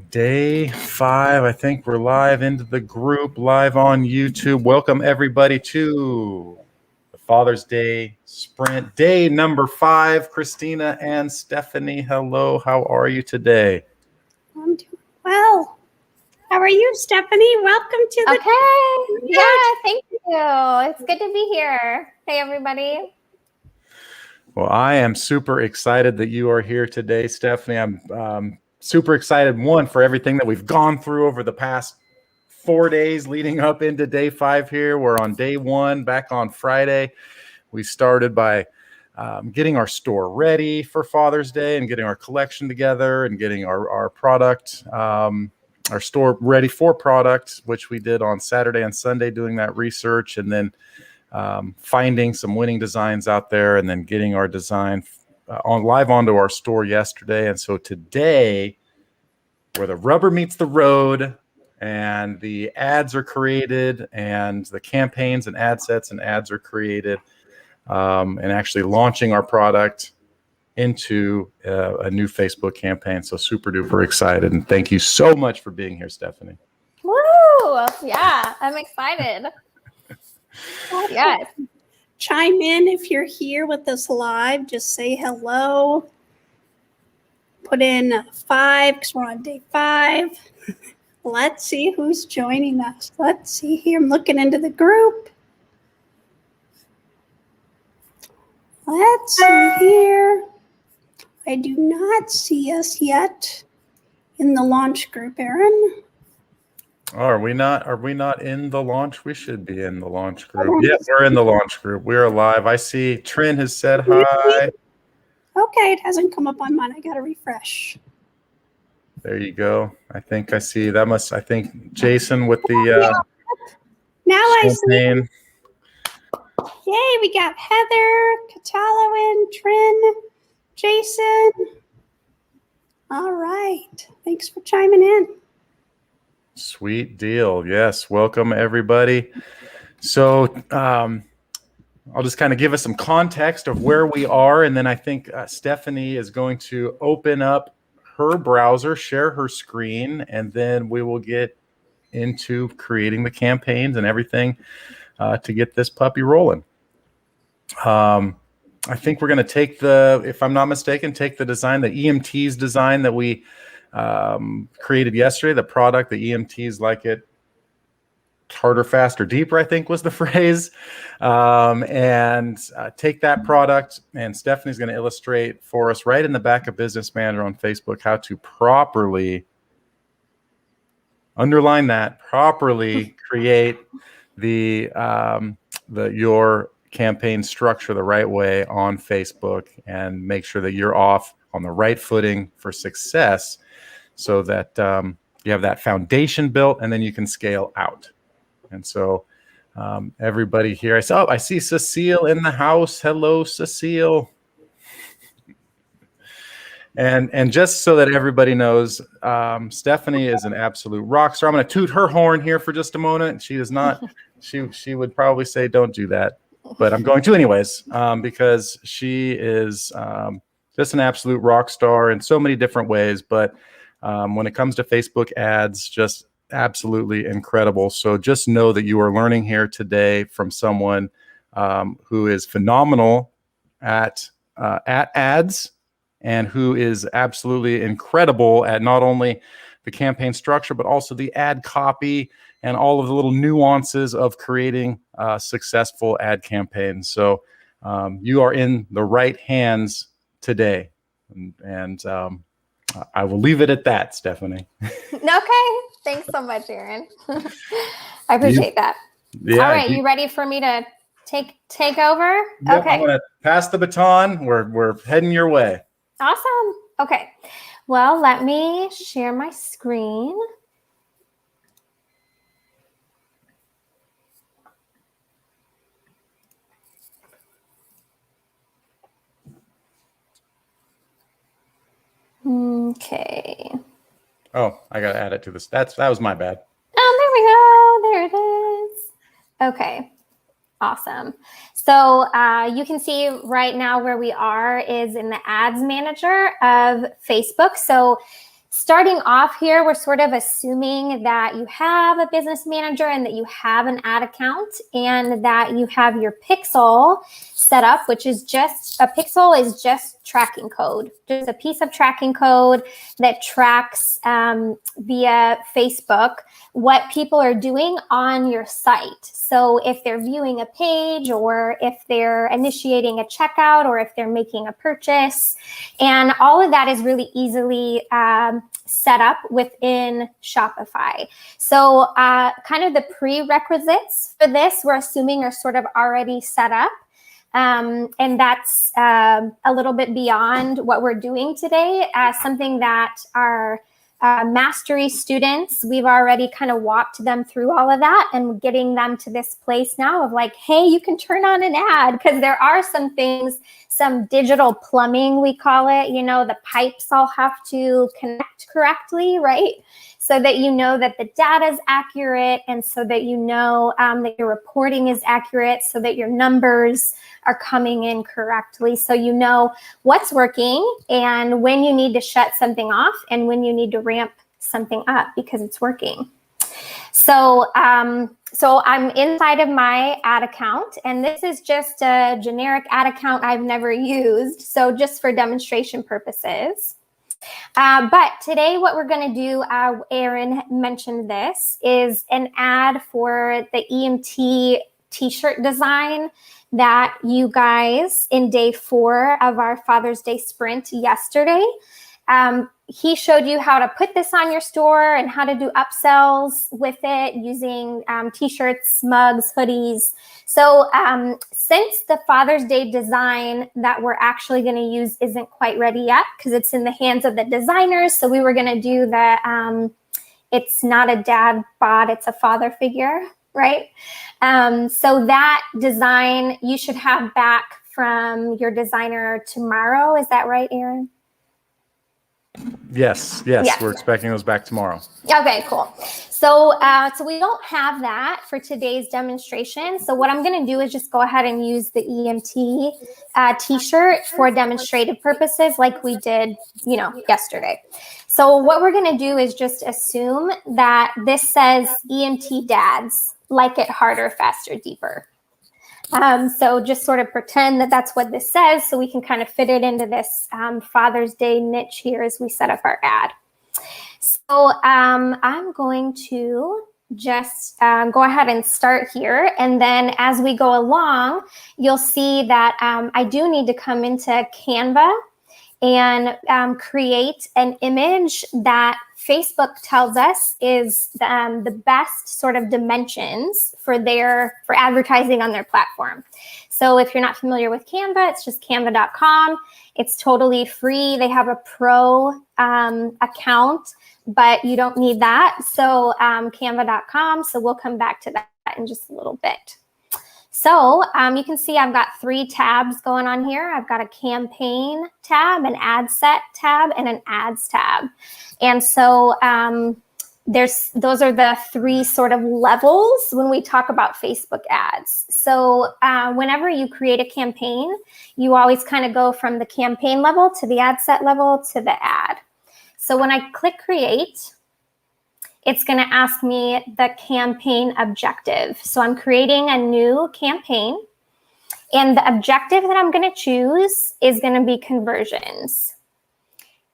Day 5, I think we're live into the group, live on YouTube. Welcome everybody to the Father's Day Sprint, day number 5. Christina and Stephanie, hello, how are you today? I'm doing well. How are you, Stephanie? Welcome to the Thank you. It's good to be here. Hey, everybody. Well, I am super excited that you are here today, Stephanie. I'm super excited, one, for everything that we've gone through over the past 4 days leading up into day 5 here. We're on day 1, back on Friday. We started by getting our store ready for Father's Day and getting our collection together and getting our product, our store ready for product, which we did on Saturday and Sunday, doing that research, and then finding some winning designs out there, and then getting our design live onto our store yesterday. And so today, where the rubber meets the road and the ads are created and the campaigns and ad sets and ads are created, and actually launching our product into a new Facebook campaign. So super duper excited. And thank you so much for being here, Stephanie. Woo! Yeah, I'm excited. Yes. Chime in if you're here with us live. Just say hello. Put in 5 because we're on day 5. Let's see who's joining us. Let's see here. I'm looking into the group. Let's see here. I do not see us yet in the launch group, Aaron. Are we not in the launch? We should be in the launch group. Yes, we're in the launch group. We're live. I see Trin has said hi. Okay, it hasn't come up on mine. I got to refresh. There you go. I think I see that I think Jason with the now I champagne. See. Yay, we got Heather, Catalowin, Trin, Jason. All right. Thanks for chiming in. Sweet deal. Yes. Welcome, everybody. So I'll just kind of give us some context of where we are. And then I think Stephanie is going to open up her browser, share her screen, and then we will get into creating the campaigns and everything to get this puppy rolling. I think we're going to take if I'm not mistaken, take the design, the EMT's design that we created yesterday, the product, the EMTs like it harder, faster, deeper, I think was the phrase, and take that product, and Stephanie's going to illustrate for us right in the back of Business Manager on Facebook how to properly, underline that, properly create your campaign structure the right way on Facebook and make sure that you're off on the right footing for success, so that you have that foundation built and then you can scale out. And so everybody here, I see Cecile in the house. Hello, Cecile. And just so that everybody knows, Stephanie is an absolute rock star. I'm going to toot her horn here for just a moment. She is not, she would probably say don't do that, but I'm going to anyways, because she is just an absolute rock star in so many different ways. But when it comes to Facebook ads, just absolutely incredible. So just know that you are learning here today from someone who is phenomenal at ads, and who is absolutely incredible at not only the campaign structure, but also the ad copy and all of the little nuances of creating successful ad campaigns. So you are in the right hands today. And I will leave it at that, Stephanie. Okay. Thanks so much, Aaron. I appreciate that. Yeah, all right. You ready for me to take over? Yep, okay. I'm going to pass the baton. We're heading your way. Awesome. Okay. Well, let me share my screen. Okay. Oh, I got to add it to this. That was my bad. Oh, there we go. There it is. Okay. Awesome. So you can see right now where we are is in the ads manager of Facebook. So starting off here, we're sort of assuming that you have a business manager and that you have an ad account and that you have your pixel set up, which is just, a pixel is just tracking code, just a piece of tracking code that tracks via Facebook what people are doing on your site. So if they're viewing a page, or if they're initiating a checkout, or if they're making a purchase, and all of that is really easily set up within Shopify. So kind of the prerequisites for this, we're assuming, are sort of already set up. And that's a little bit beyond what we're doing today. Something that our mastery students, we've already kind of walked them through all of that and getting them to this place now of like, hey, you can turn on an ad, because there are some things, some digital plumbing, we call it, you know, the pipes all have to connect correctly, right? So that you know that the data is accurate, and so that you know that your reporting is accurate, so that your numbers are coming in correctly. So you know what's working and when you need to shut something off and when you need to ramp something up because it's working. So, so I'm inside of my ad account, and this is just a generic ad account I've never used. So just for demonstration purposes. But today what we're going to do, Aaron mentioned this, is an ad for the EMT t-shirt design that you guys in day 4 of our Father's Day sprint yesterday. He showed you how to put this on your store and how to do upsells with it using t-shirts, mugs, hoodies. So since the Father's Day design that we're actually going to use isn't quite ready yet because it's in the hands of the designers, so we were going to do the, it's not a dad bod, it's a father figure, right? So that design you should have back from your designer tomorrow. Is that right, Aaron? Yes. We're expecting those back tomorrow. Okay, cool. So, so we don't have that for today's demonstration. So what I'm going to do is just go ahead and use the EMT t-shirt for demonstrative purposes like we did, you know, yesterday. So what we're going to do is just assume that this says EMT dads, like it harder, faster, deeper. So just sort of pretend that that's what this says so we can kind of fit it into this Father's Day niche here as we set up our ad. So I'm going to just go ahead and start here. And then as we go along, you'll see that I do need to come into Canva and create an image that Facebook tells us is the best sort of dimensions for advertising on their platform. So if you're not familiar with Canva, it's just canva.com. It's totally free. They have a pro account, but you don't need that. So canva.com. So we'll come back to that in just a little bit. So you can see I've got 3 tabs going on here. I've got a campaign tab, an ad set tab, and an ads tab. And so those are the 3 sort of levels when we talk about Facebook ads. So whenever you create a campaign, you always kind of go from the campaign level to the ad set level to the ad. So when I click create, it's going to ask me the campaign objective. So I'm creating a new campaign, and the objective that I'm going to choose is going to be conversions.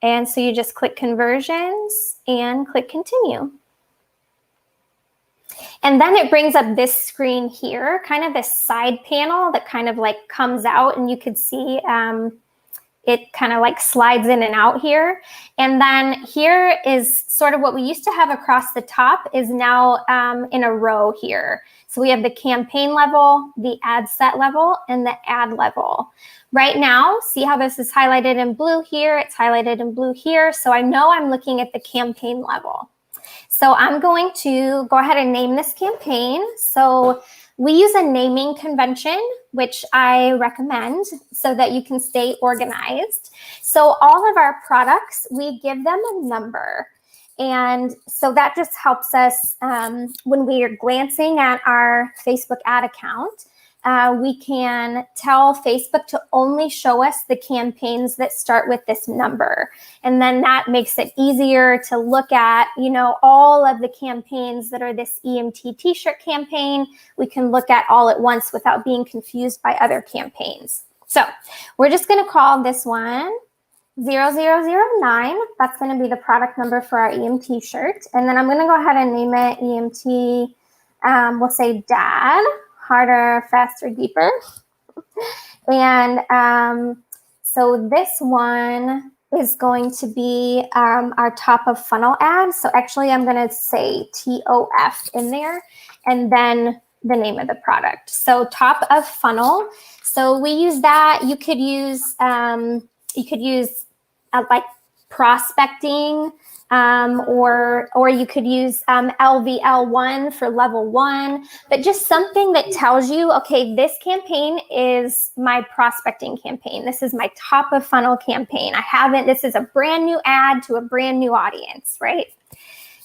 And so you just click conversions and click continue. And then it brings up this screen here, kind of this side panel that kind of like comes out, and you could see it kind of like slides in and out here. And then here is sort of what we used to have across the top is now in a row here. So we have the campaign level, the ad set level, and the ad level. Right now, see how this is highlighted in blue here? It's highlighted in blue here. So I know I'm looking at the campaign level. So I'm going to go ahead and name this campaign. So we use a naming convention, which I recommend so that you can stay organized. So all of our products, we give them a number. And so that just helps us when we are glancing at our Facebook ad account we can tell Facebook to only show us the campaigns that start with this number. And then that makes it easier to look at, all of the campaigns that are this EMT t-shirt campaign. We can look at all at once without being confused by other campaigns. So we're just going to call this one 0009. That's going to be the product number for our EMT shirt. And then I'm going to go ahead and name it EMT. We'll say Dad. Harder, faster, deeper. And so this one is going to be our top of funnel ad. So actually I'm going to say TOF in there and then the name of the product. So top of funnel. So we use that. You could use like prospecting, or you could use LVL1 for level 1, but just something that tells you, okay, this campaign is my prospecting campaign. This is my top of funnel campaign. This is a brand new ad to a brand new audience, right?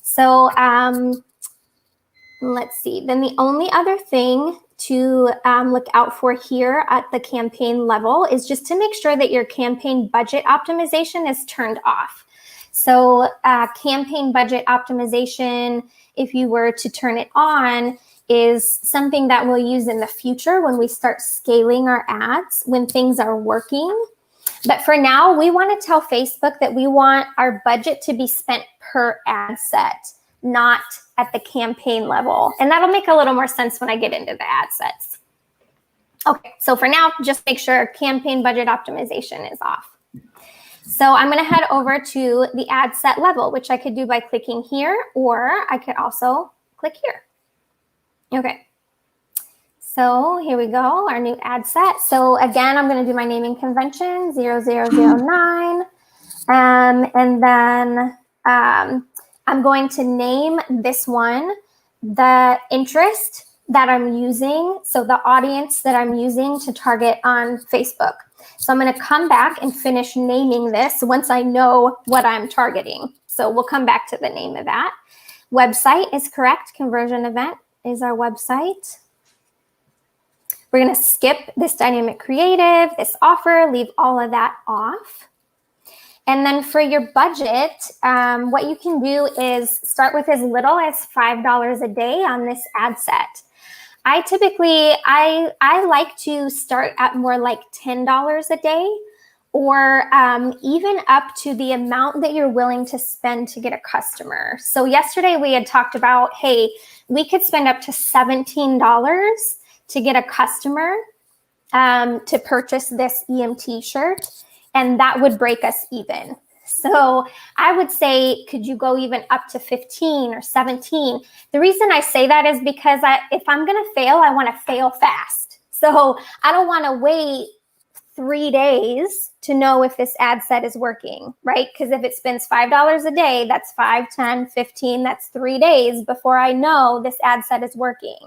So let's see. Then the only other thing to look out for here at the campaign level is just to make sure that your campaign budget optimization is turned off. So campaign budget optimization, if you were to turn it on, is something that we'll use in the future when we start scaling our ads, when things are working. But for now, we want to tell Facebook that we want our budget to be spent per ad set, not at the campaign level. And that'll make a little more sense when I get into the ad sets. Okay, so for now, just make sure campaign budget optimization is off. So I'm going to head over to the ad set level, which I could do by clicking here, or I could also click here. Okay. So here we go, our new ad set. So again, I'm going to do my naming convention, 0009. And then I'm going to name this one the interest that I'm using, so the audience that I'm using to target on Facebook. So I'm going to come back and finish naming this once I know what I'm targeting. So we'll come back to the name of that. Website is correct. Conversion event is our website. We're going to skip this dynamic creative, this offer, leave all of that off. And then for your budget, what you can do is start with as little as $5 a day on this ad set. I typically like to start at more like $10 a day, or even up to the amount that you're willing to spend to get a customer. So yesterday we had talked about, hey, we could spend up to $17 to get a customer to purchase this EMT shirt, and that would break us even. So I would say, could you go even up to 15 or 17? The reason I say that is because if I'm going to fail, I want to fail fast. So I don't want to wait 3 days to know if this ad set is working, right? Because if it spends $5 a day, that's 5, 10, 15, that's 3 days before I know this ad set is working.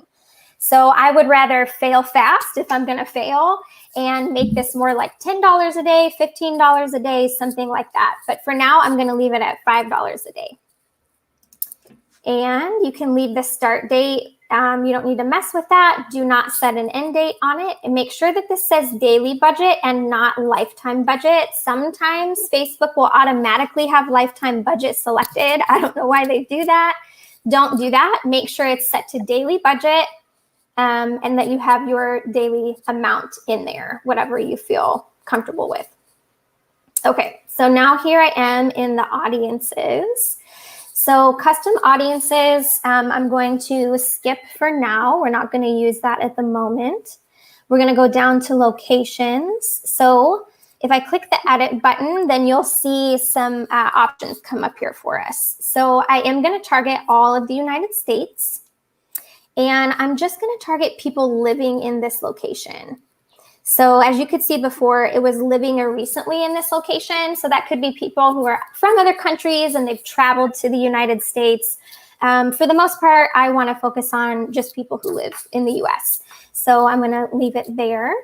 So I would rather fail fast if I'm going to fail and make this more like $10 a day, $15 a day, something like that. But for now, I'm going to leave it at $5 a day. And you can leave the start date. You don't need to mess with that. Do not set an end date on it. And make sure that this says daily budget and not lifetime budget. Sometimes Facebook will automatically have lifetime budget selected. I don't know why they do that. Don't do that. Make sure it's set to daily budget. And that you have your daily amount in there, whatever you feel comfortable with. Okay, so now here I am in the audiences. So custom audiences, I'm going to skip for now. We're not going to use that at the moment. We're going to go down to locations. So if I click the edit button, then you'll see some options come up here for us. So I am going to target all of the United States. And I'm just going to target people living in this location. So as you could see before, it was living or recently in this location. So that could be people who are from other countries and they've traveled to the United States. For the most part, I want to focus on just people who live in the US. So I'm going to leave it there.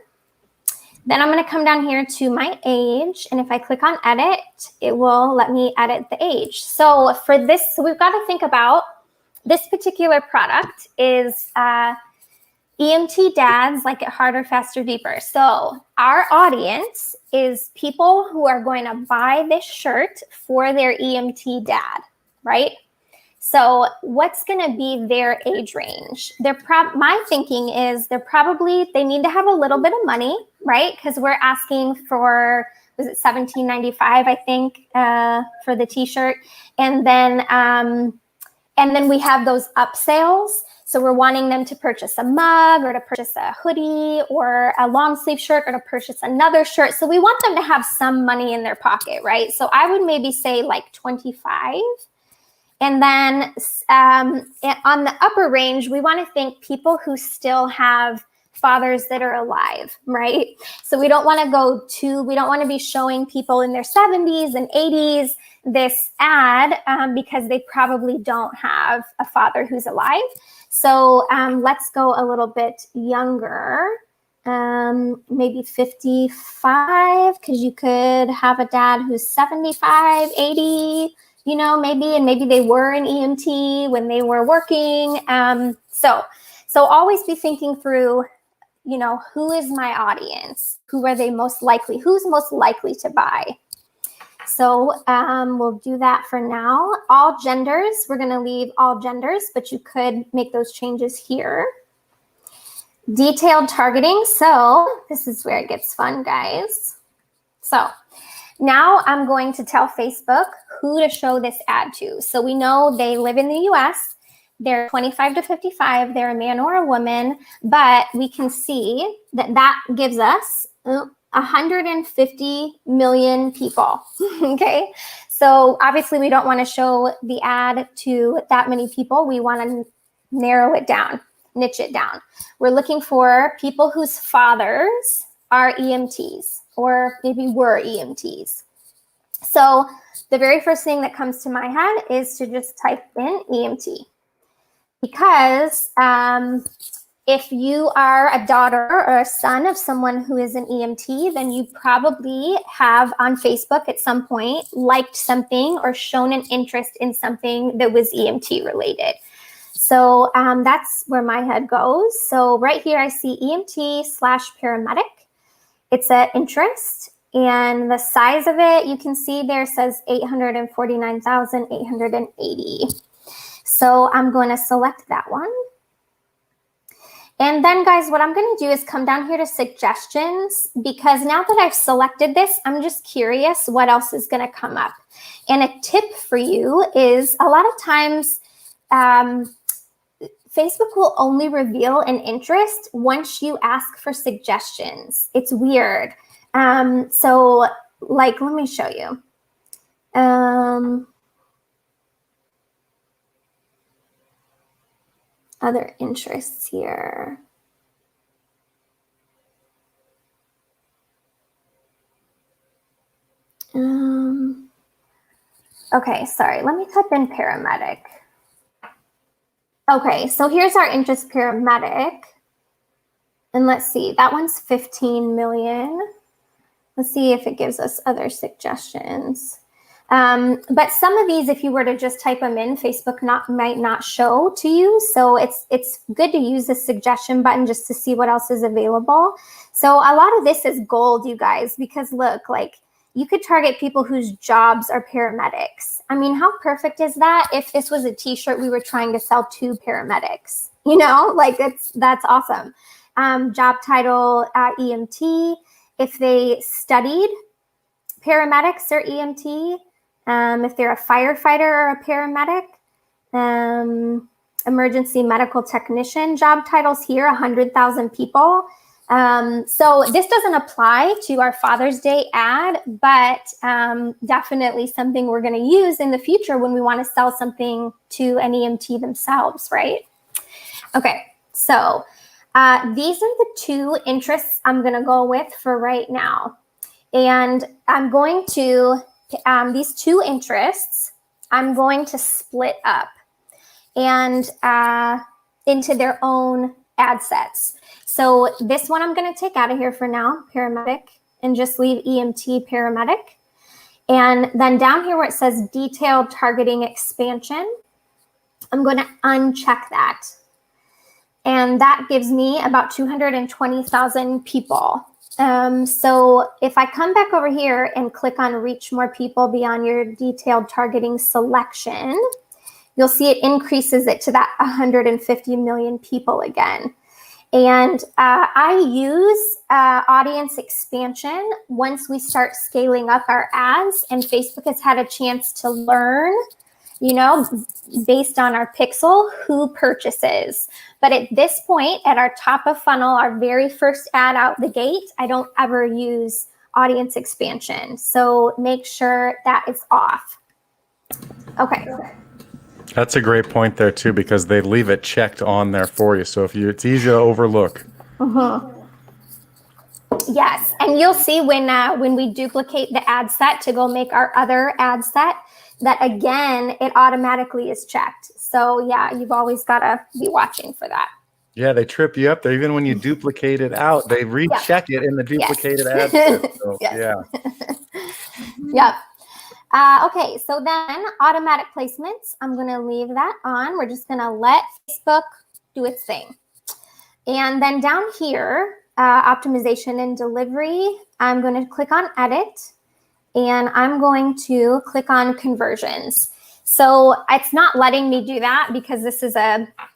Then I'm going to come down here to my age. And if I click on edit, it will let me edit the age. So for this, so we've got to think about this particular product is EMT dads like it harder, faster, deeper. So our audience is people who are going to buy this shirt for their EMT dad, right? So what's going to be their age range? My thinking is they need to have a little bit of money, right? Because we're asking for, was it $17.95, I think, for the t-shirt. And then we have those upsells. So we're wanting them to purchase a mug or to purchase a hoodie or a long sleeve shirt or to purchase another shirt. So we want them to have some money in their pocket, right? So I would maybe say like 25. And then on the upper range, we want to think people who still have fathers that are alive, right? So we don't want to be showing people in their 70s and 80s this ad because they probably don't have a father who's alive. So let's go a little bit younger, maybe 55, because you could have a dad who's 75, 80, maybe they were an EMT when they were working. So always be thinking through, who is my audience? Who are they most likely? Who's most likely to buy? So we'll do that for now. All genders, we're going to leave all genders, but you could make those changes here. Detailed targeting. So this is where it gets fun, guys. So now I'm going to tell Facebook who to show this ad to. So we know they live in the US. They're 25 to 55. They're a man or a woman, but we can see that gives us 150 million people. Okay. So obviously we don't want to show the ad to that many people. We want to narrow it down, niche it down. We're looking for people whose fathers are EMTs or maybe were EMTs. So the very first thing that comes to my head is to just type in EMT, because if you are a daughter or a son of someone who is an EMT, then you probably have on Facebook at some point liked something or shown an interest in something that was EMT related. So that's where my head goes. So right here I see EMT/paramedic. It's an interest, and the size of it, you can see there says 849,880. So I'm going to select that one. And then guys, what I'm going to do is come down here to suggestions, because now that I've selected this, I'm just curious what else is going to come up. And a tip for you is a lot of times Facebook will only reveal an interest once you ask for suggestions. It's weird. So like, let me show you. Other interests here. Okay, sorry, let me type in paramedic. Okay, so here's our interest, paramedic. And let's see, that one's 15 million. Let's see if it gives us other suggestions. But some of these, if you were to just type them in, Facebook might not show to you. So it's good to use the suggestion button just to see what else is available. So a lot of this is gold, you guys, because look, like you could target people whose jobs are paramedics. I mean, how perfect is that? If this was a t-shirt we were trying to sell to paramedics, like that's awesome. Job title, EMT. If they studied paramedics or EMT, if they're a firefighter or a paramedic, emergency medical technician, job titles here, 100,000 people. So this doesn't apply to our Father's Day ad, but definitely something we're going to use in the future when we want to sell something to an EMT themselves, right? Okay, so these are the two interests I'm going to go with for right now. And I'm going to, these two interests, I'm going to split up and into their own ad sets. So this one I'm going to take out of here for now, paramedic, and just leave EMT paramedic. And then down here where it says detailed targeting expansion, I'm going to uncheck that. And that gives me about 220,000 people. So if I come back over here and click on reach more people beyond your detailed targeting selection, you'll see it increases it to that 150 million people again. And I use audience expansion once we start scaling up our ads, and Facebook has had a chance to learn, based on our pixel, who purchases. But at this point, at our top of funnel, our very first ad out the gate, I don't ever use audience expansion. So make sure that is off. Okay. That's a great point there too, because they leave it checked on there for you. So it's easy to overlook. Yes, and you'll see when we duplicate the ad set to go make our other ad set, that again, it automatically is checked. So yeah, you've always got to be watching for that. Yeah, they trip you up there. Even when you duplicate it out, they recheck it in the duplicated ad set. So, yeah. Yep. Okay, so then automatic placements, I'm going to leave that on. We're just going to let Facebook do its thing. And then down here, optimization and delivery, I'm going to click on edit, and I'm going to click on conversions. So it's not letting me do that because this is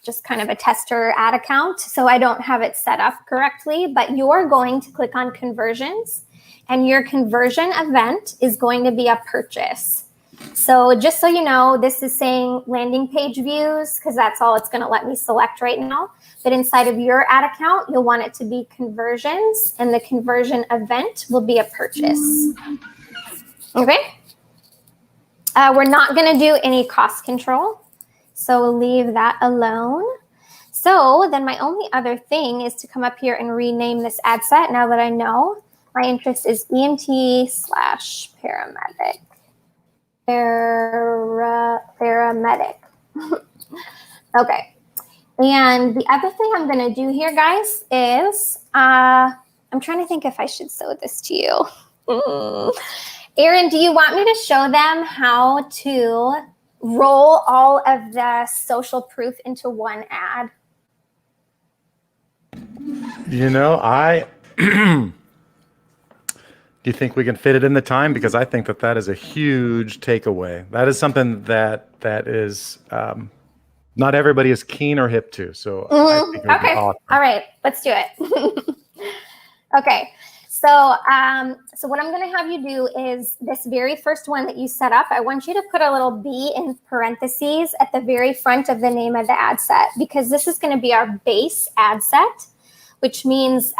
just kind of a tester ad account, so I don't have it set up correctly, but you're going to click on conversions, and your conversion event is going to be a purchase. So just so you know, this is saying landing page views because that's all it's going to let me select right now. But inside of your ad account, you'll want it to be conversions, and the conversion event will be a purchase. Okay. We're not going to do any cost control, so we'll leave that alone. So then my only other thing is to come up here and rename this ad set now that I know. My interest is EMT/paramedic. Paramedic. Okay. And the other thing I'm going to do here, guys, is I'm trying to think if I should show this to you. Erin, do you want me to show them how to roll all of the social proof into one ad? Do you think we can fit it in the time? Because I think that is a huge takeaway. That is something that is not everybody is keen or hip to. So I think it would be awesome. All right, let's do it. Okay. So what I'm going to have you do is this very first one that you set up, I want you to put a little B in parentheses at the very front of the name of the ad set, because this is going to be our base ad set, which means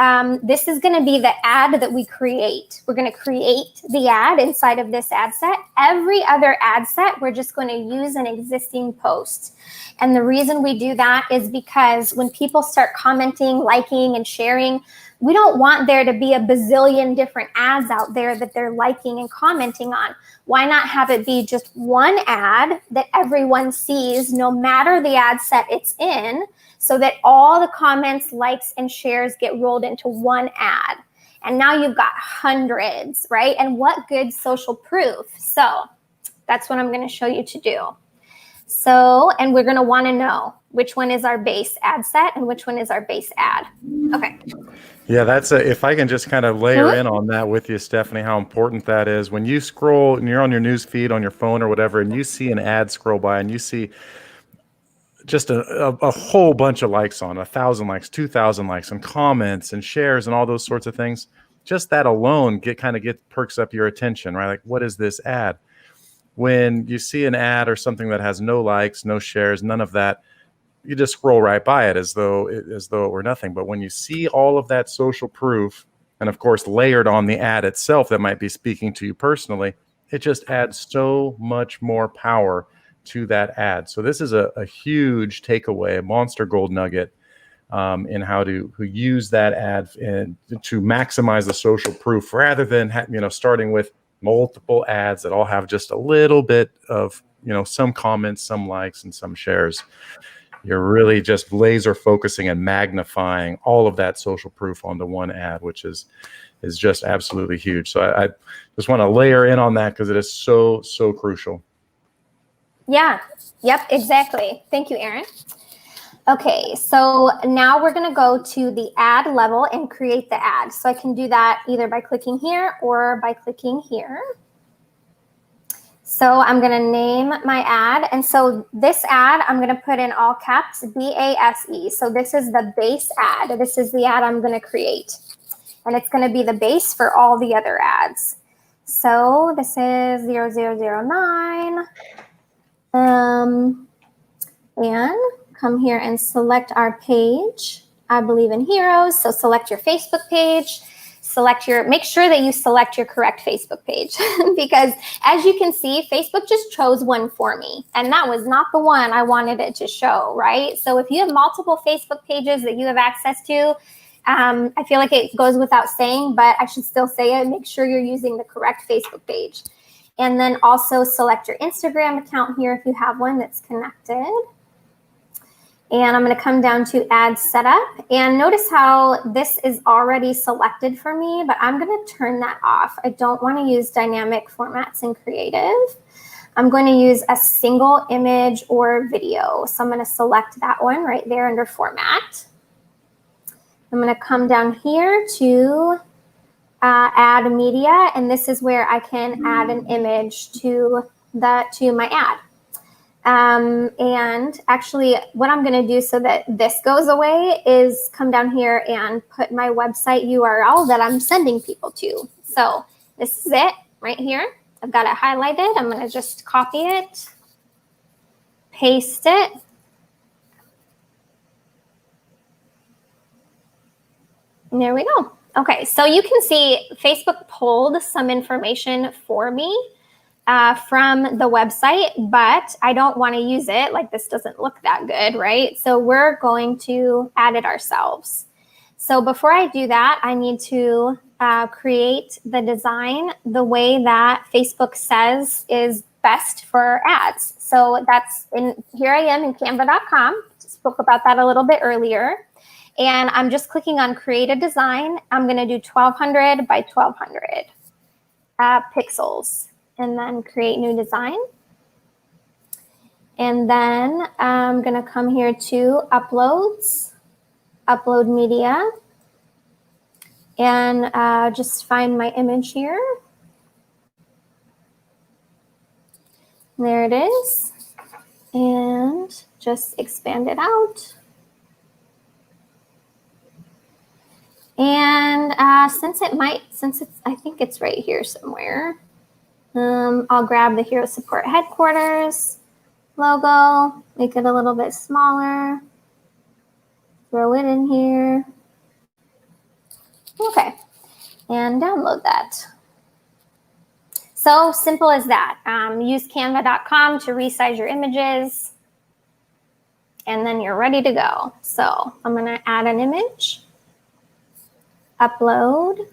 this is going to be the ad that we create. We're going to create the ad inside of this ad set. Every other ad set, we're just going to use an existing post. And the reason we do that is because when people start commenting, liking, and sharing, we don't want there to be a bazillion different ads out there that they're liking and commenting on. Why not have it be just one ad that everyone sees, no matter the ad set it's in, so that all the comments, likes, and shares get rolled into one ad? And now you've got hundreds, right? And what good social proof? So that's what I'm going to show you to do. So, and we're going to want to know which one is our base ad set and which one is our base ad. Okay. Yeah, if I can just kind of layer in on that with you, Stephanie, how important that is. When you scroll and you're on your news feed on your phone or whatever, and you see an ad scroll by and you see just a whole bunch of likes on 1,000 likes, 2,000 likes, and comments and shares and all those sorts of things, just that alone perks up your attention, right? Like, what is this ad? When you see an ad or something that has no likes, no shares, none of that, you just scroll right by it as though it were nothing. But when you see all of that social proof, and of course layered on the ad itself that might be speaking to you personally, it just adds so much more power to that ad. So this is a huge takeaway, a monster gold nugget in how to use that ad and to maximize the social proof, rather than starting with multiple ads that all have just a little bit of some comments, some likes, and some shares. You're really just laser focusing and magnifying all of that social proof onto one ad, which is just absolutely huge. So I just want to layer in on that because it is so, so crucial. Yeah. Yep, exactly. Thank you, Erin. Okay, so now we're gonna go to the ad level and create the ad. So I can do that either by clicking here or by clicking here. So I'm gonna name my ad. And so this ad, I'm gonna put in all caps, BASE. So this is the base ad. This is the ad I'm gonna create. And it's gonna be the base for all the other ads. So this is 0009. And come here and select our page. I believe in heroes. So select your Facebook page. Make sure that you select your correct Facebook page because as you can see, Facebook just chose one for me and that was not the one I wanted it to show, right? So if you have multiple Facebook pages that you have access to, I feel like it goes without saying, but I should still say it. Make sure you're using the correct Facebook page. And then also select your Instagram account here if you have one that's connected. And I'm going to come down to ad setup and notice how this is already selected for me, but I'm going to turn that off. I don't want to use dynamic formats in Creative. I'm going to use a single image or video. So I'm going to select that one right there under format. I'm going to come down here to add media, and this is where I can add an image to my ad. And actually what I'm going to do so that this goes away is come down here and put my website URL that I'm sending people to. So this is it right here. I've got it highlighted. I'm going to just copy it, paste it. And there we go. Okay, so you can see Facebook pulled some information for me from the website, but I don't want to use it. Like this doesn't look that good, right? So we're going to add it ourselves. So before I do that, I need to create the design the way that Facebook says is best for ads. So here I am in canva.com. Spoke about that a little bit earlier. And I'm just clicking on create a design. I'm going to do 1200 by 1200 pixels. And then create new design. And then I'm going to come here to uploads, upload media, and just find my image here. There it is. And just expand it out. And I think it's right here somewhere. I'll grab the Hero Support Headquarters logo, make it a little bit smaller, throw it in here. Okay, and download that. So simple as that. Use canva.com to resize your images, and then you're ready to go. So I'm going to add an image, upload.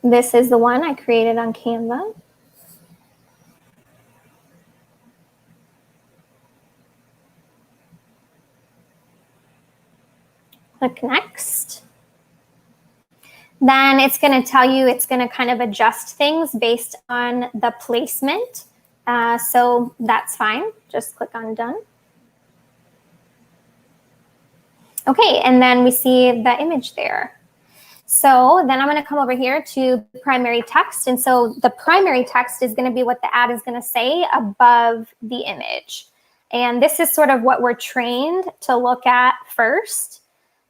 This is the one I created on Canva. Click next. Then it's going to tell you, it's going to kind of adjust things based on the placement. So that's fine. Just click on done. Okay, and then we see the image there. So then I'm going to come over here to primary text. And so the primary text is going to be what the ad is going to say above the image. And this is sort of what we're trained to look at first.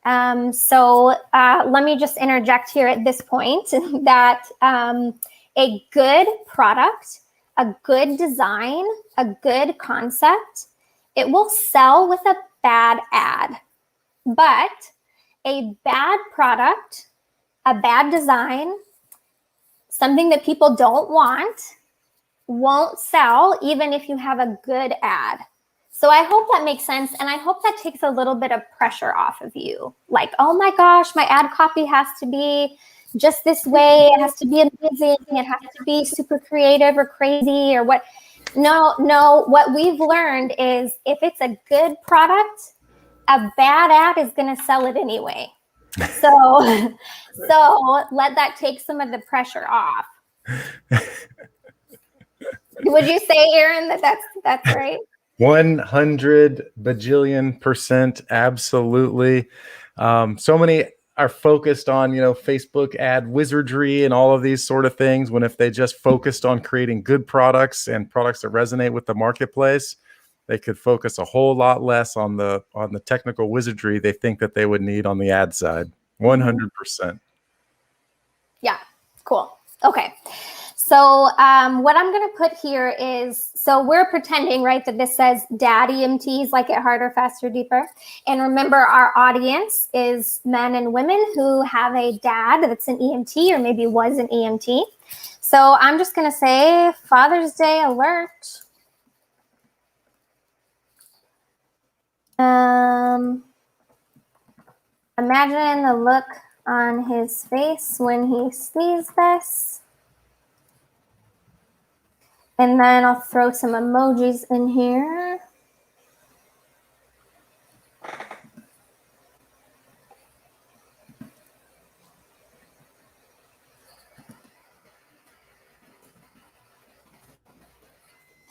So let me just interject here at this point that a good product, a good design, a good concept, it will sell with a bad ad. But a bad product, a bad design, something that people don't want, won't sell even if you have a good ad. So I hope that makes sense. And I hope that takes a little bit of pressure off of you. Like, oh my gosh, my ad copy has to be just this way. It has to be amazing. It has to be super creative or crazy or what. No, what we've learned is if it's a good product, a bad ad is going to sell it anyway. So let that take some of the pressure off. Would you say, Aaron, that's right? 100 bajillion percent, absolutely. So many are focused on, Facebook ad wizardry and all of these sort of things, when if they just focused on creating good products and products that resonate with the marketplace, they could focus a whole lot less on the technical wizardry they think that they would need on the ad side. 100%. Yeah, cool. Okay. So what I'm going to put here is, so we're pretending, right, that this says dad EMTs, like it harder, faster, deeper. And remember, our audience is men and women who have a dad that's an EMT or maybe was an EMT. So I'm just going to say Father's Day alert. Imagine the look on his face when he sees this. And then I'll throw some emojis in here.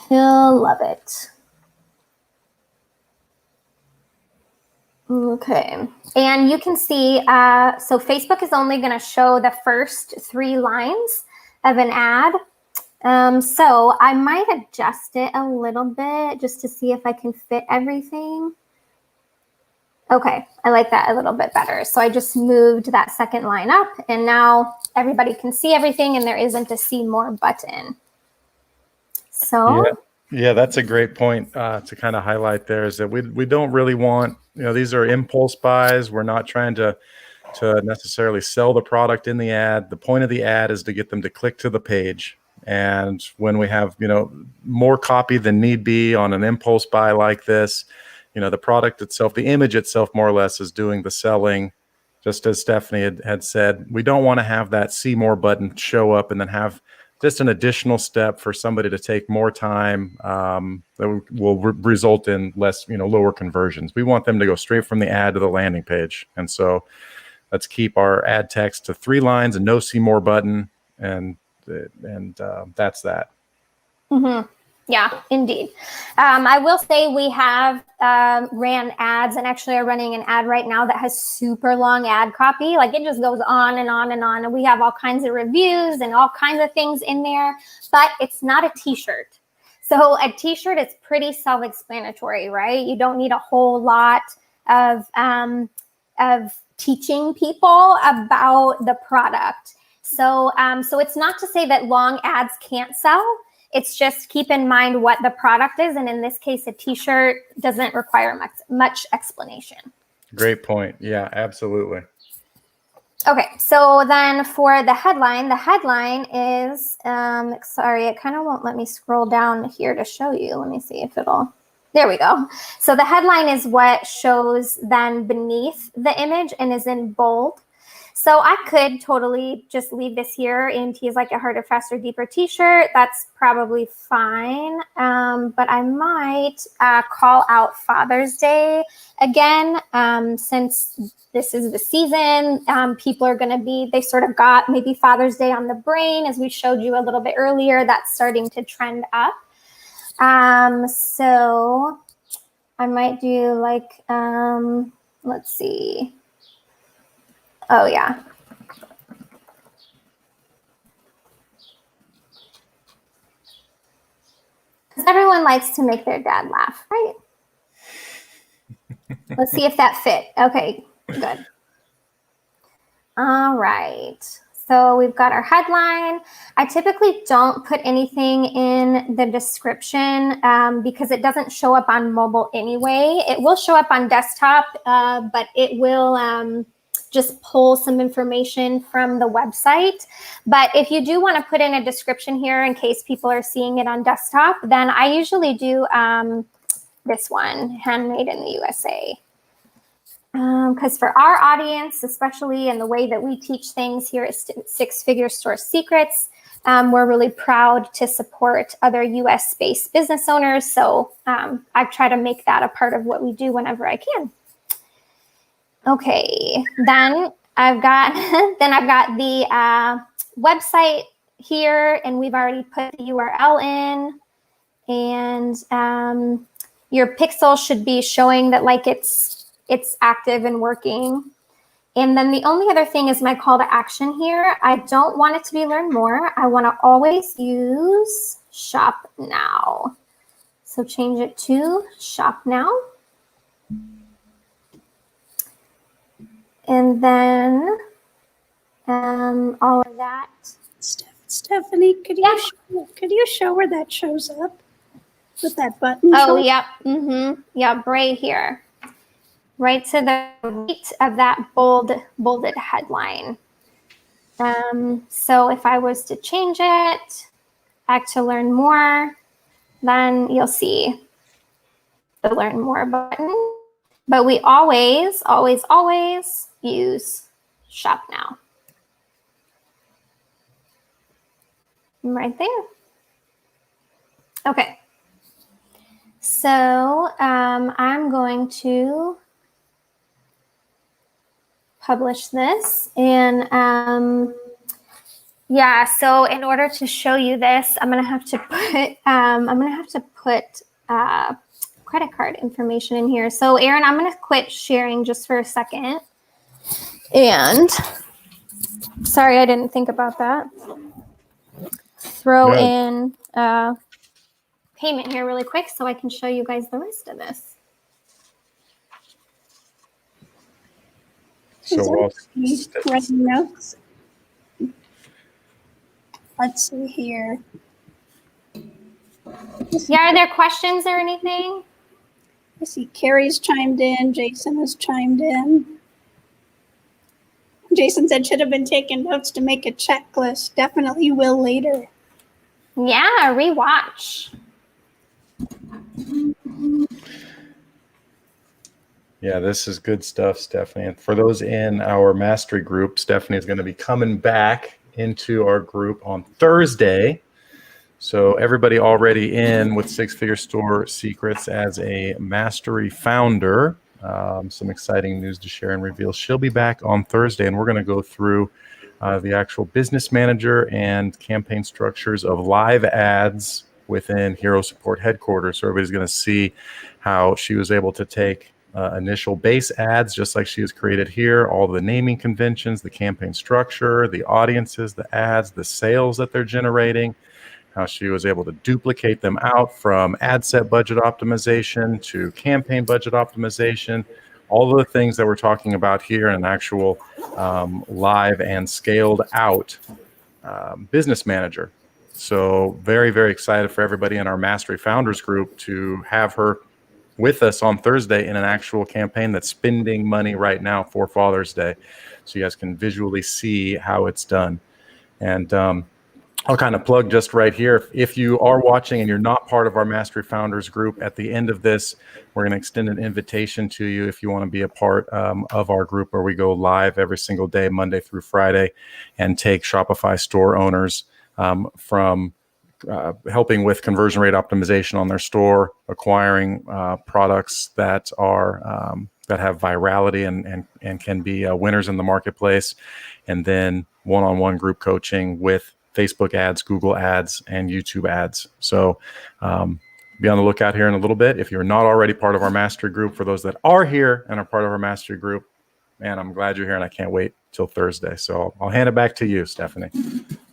He'll love it. Okay, and you can see, so Facebook is only going to show the first 3 lines of an ad. So I might adjust it a little bit just to see if I can fit everything. Okay, I like that a little bit better. So I just moved that second line up, and now everybody can see everything and there isn't a see more button. So yeah, that's a great point to kind of highlight there, is that we don't really want, these are impulse buys. We're not trying to necessarily sell the product in the ad. The point of the ad is to get them to click to the page. And when we have, more copy than need be on an impulse buy like this, the product itself, the image itself, more or less is doing the selling. Just as Stephanie had said, we don't want to have that see more button show up and then have just an additional step for somebody to take more time that will result in less, lower conversions. We want them to go straight from the ad to the landing page. And so let's keep our ad text to 3 lines and no see more button. And that's that. Mm-hmm. Yeah, indeed. I will say we have ran ads, and actually are running an ad right now that has super long ad copy. Like it just goes on and on and on. And we have all kinds of reviews and all kinds of things in there, but it's not a t-shirt. So a t-shirt is pretty self-explanatory, right? You don't need a whole lot of teaching people about the product. So it's not to say that long ads can't sell. It's just keep in mind what the product is. And in this case, a t-shirt doesn't require much explanation. Great point. Yeah, absolutely. Okay, so then for the headline is, sorry, it kind of won't let me scroll down here to show you. Let me see if it'll, there we go. So the headline is what shows then beneath the image and is in bold. So I could totally just leave this here. EMT is like a harder, faster, deeper t-shirt. That's probably fine. But I might call out Father's Day again, since this is the season. People are going to be, they sort of got maybe Father's Day on the brain, as we showed you a little bit earlier. That's starting to trend up. So I might do like, let's see. Oh, yeah. Because everyone likes to make their dad laugh, right? Let's see if that fit. Okay, good. All right. So we've got our headline. I typically don't put anything in the description because it doesn't show up on mobile anyway. It will show up on desktop, but it will just pull some information from the website. But if you do want to put in a description here in case people are seeing it on desktop, then I usually do this one, handmade in the USA. Because for our audience, especially in the way that we teach things here at Six Figure Store Secrets, we're really proud to support other US-based business owners. So I try to make that a part of what we do whenever I can. Okay, then I've got the website here, and we've already put the URL in. and your pixel should be showing that like it's active and working. And then the only other thing is my call to action here. I don't want it to be learn more. I want to always use shop now. So change it to shop now. And then all of that. Stephanie, could you show where that shows up with that button? Oh, yep. Yep, right here. Right to the right of that bolded headline. So if I was to change it back to learn more, then you'll see the learn more button. But we always, always, always use shop now. Right there. Okay. So I'm going to publish this, and yeah, so in order to show you this, I'm gonna have to put credit card information in here. So Aaron, I'm gonna quit sharing just for a second, and sorry, I didn't think about that. Throw in payment here really quick so I can show you guys the rest of this. So writing notes. Let's see here. Yeah, are there questions or anything? I see Carrie's chimed in. Jason has chimed in. Jason said should have been taking notes to make a checklist. Definitely will later. Yeah, rewatch. Yeah, this is good stuff, Stephanie. And for those in our mastery group, Stephanie is going to be coming back into our group on Thursday. So everybody already in with Six Figure Store Secrets as a mastery founder, some exciting news to share and reveal. She'll be back on Thursday, and we're going to go through the actual business manager and campaign structures of live ads within Hero Support headquarters. So everybody's going to see how she was able to take initial base ads, just like she has created here, all the naming conventions, the campaign structure, the audiences, the ads, the sales that they're generating, how she was able to duplicate them out from ad set budget optimization to campaign budget optimization, all of the things that we're talking about here in an actual live and scaled out business manager. So very, very excited for everybody in our Mastery Founders group to have her with us on Thursday in an actual campaign that's spending money right now for Father's Day. So you guys can visually see how it's done. And I'll kind of plug just right here. If you are watching and you're not part of our Mastery Founders group, at the end of this, we're going to extend an invitation to you if you want to be a part of our group where we go live every single day, Monday through Friday, and take Shopify store owners from helping with conversion rate optimization on their store, acquiring products that are that have virality and can be winners in the marketplace, and then one-on-one group coaching with Facebook ads, Google ads, and YouTube ads. So be on the lookout here in a little bit. If you're not already part of our mastery group, for those that are here and are part of our mastery group, man, I'm glad you're here, and I can't wait till Thursday. So I'll hand it back to you, Stephanie.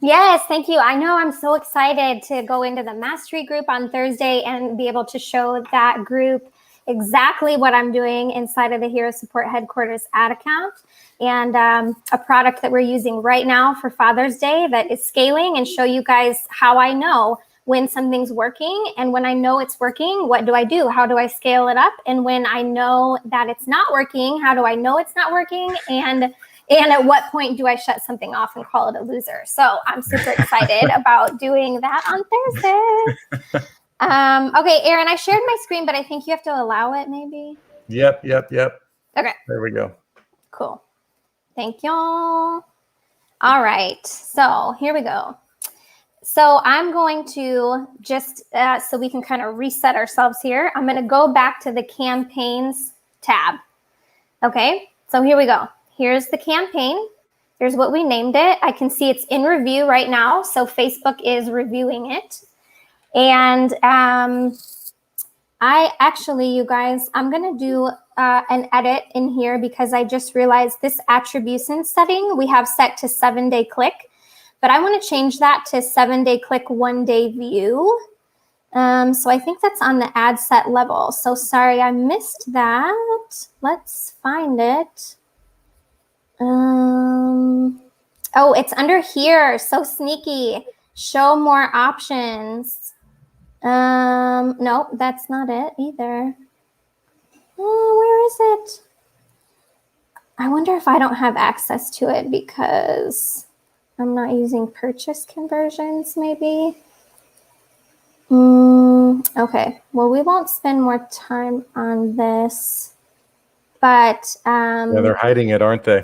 Yes, thank you. I know I'm so excited to go into the mastery group on Thursday and be able to show that group exactly what I'm doing inside of the Hero Support headquarters ad account, and a product that we're using right now for Father's Day that is scaling, and show you guys how I know when something's working. And when I know it's working, what do I do? How do I scale it up? And when I know that it's not working, how do I know it's not working? And at what point do I shut something off and call it a loser? So I'm super excited about doing that on Thursday. Okay, Aaron, I shared my screen, but I think you have to allow it maybe. Yep. Okay. There we go. Cool. Thank y'all. All right. So here we go. So I'm going to just, so we can kind of reset ourselves here, I'm going to go back to the campaigns tab. Okay. So here we go. Here's the campaign. Here's what we named it. I can see it's in review right now. So Facebook is reviewing it. And I actually, you guys, I'm going to do an edit in here because I just realized this attribution setting we have set to 7-day click, but I want to change that to 7-day click, 1-day view. So I think that's on the ad set level. So sorry, I missed that. Let's find it. Oh, it's under here. So sneaky. Show more options. Nope, that's not it either. Oh, where is it? I wonder if I don't have access to it because I'm not using purchase conversions, maybe. Okay, well, we won't spend more time on this, but Yeah, they're hiding it, aren't they?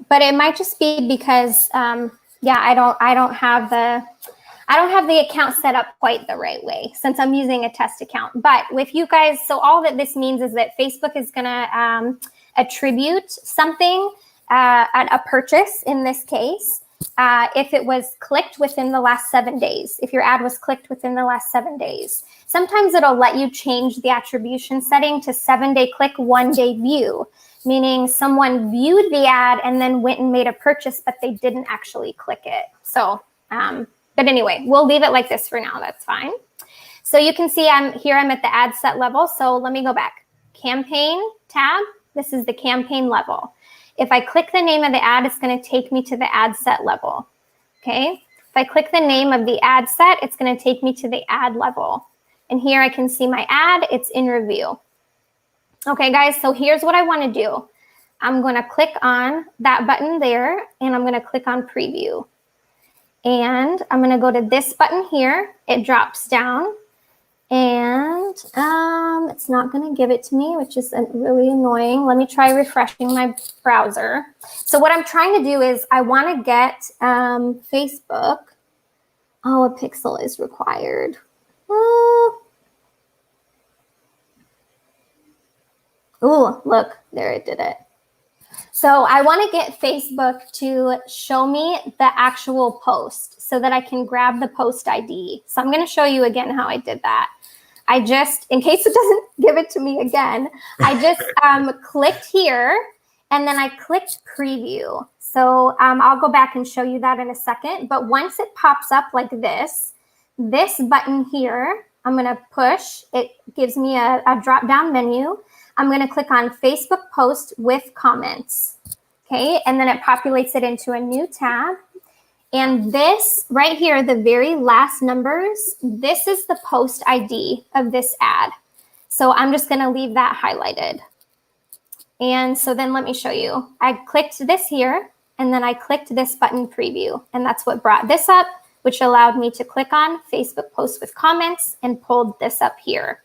But it might just be because yeah, I don't have the account set up quite the right way since I'm using a test account. But with you guys, so all that this means is that Facebook is going to attribute something, a purchase in this case, if it was clicked within the last 7 days, if your ad was clicked within the last 7 days. Sometimes it'll let you change the attribution setting to 7-day click, 1-day view, meaning someone viewed the ad and then went and made a purchase, but they didn't actually click it. So, but anyway, we'll leave it like this for now. That's fine. So you can see I'm at the ad set level. So let me go back. Campaign tab. This is the campaign level. If I click the name of the ad, it's going to take me to the ad set level. Okay. If I click the name of the ad set, it's going to take me to the ad level. And here I can see my ad. It's in review. Okay, guys. So here's what I want to do. I'm going to click on that button there, and I'm going to click on preview. And I'm going to go to this button here. It drops down. And it's not going to give it to me, which is really annoying. Let me try refreshing my browser. So what I'm trying to do is I want to get Facebook. Oh, a pixel is required. Oh, look, there it did it. So I want to get Facebook to show me the actual post so that I can grab the post ID. So I'm going to show you again how I did that. I just, in case it doesn't give it to me again, I just clicked here and then I clicked preview. So I'll go back and show you that in a second. But once it pops up like this button here, I'm going to push. It gives me a drop-down menu. I'm going to click on Facebook post with comments. Okay, and then it populates it into a new tab. And this right here, the very last numbers, this is the post ID of this ad. So I'm just going to leave that highlighted. And so then let me show you. I clicked this here, and then I clicked this button preview. And that's what brought this up, which allowed me to click on Facebook post with comments and pulled this up here.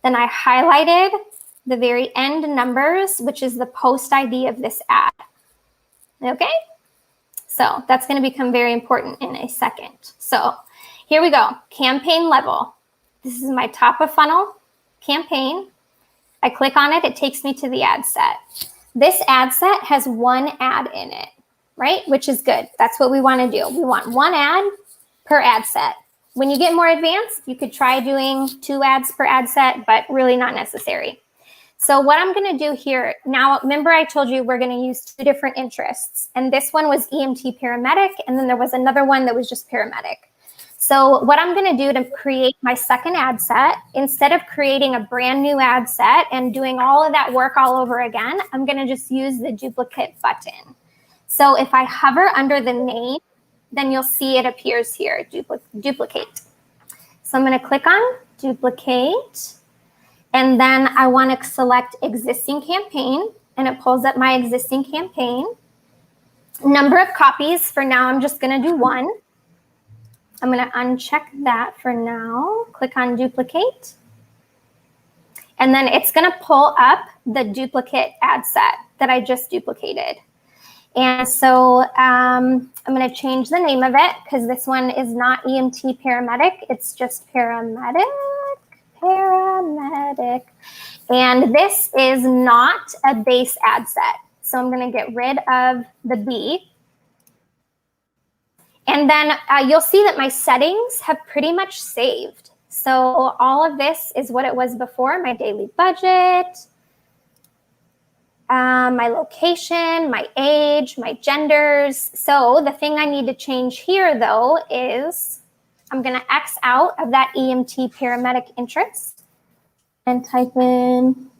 Then I highlighted the very end numbers, which is the post ID of this ad. Okay? So that's going to become very important in a second. So here we go. Campaign level. This is my top of funnel campaign. I click on it. It takes me to the ad set. This ad set has one ad in it, right? Which is good. That's what we want to do. We want one ad per ad set. When you get more advanced, you could try doing 2 ads per ad set, but really not necessary. So what I'm going to do here, now remember I told you we're going to use 2 different interests. And this one was EMT paramedic, and then there was another one that was just paramedic. So what I'm going to do to create my second ad set, instead of creating a brand new ad set and doing all of that work all over again, I'm going to just use the duplicate button. So if I hover under the name, then you'll see it appears here, duplicate. So I'm going to click on duplicate. And then I want to select existing campaign, and it pulls up my existing campaign. Number of copies, for now, I'm just going to do 1. I'm going to uncheck that for now. Click on duplicate. And then it's going to pull up the duplicate ad set that I just duplicated. And so I'm going to change the name of it because this one is not EMT paramedic. It's just paramedic. And this is not a base ad set. So I'm going to get rid of the B. And then you'll see that my settings have pretty much saved. So all of this is what it was before, my daily budget, my location, my age, my genders. So the thing I need to change here though is I'm gonna X out of that EMT paramedic interest and type in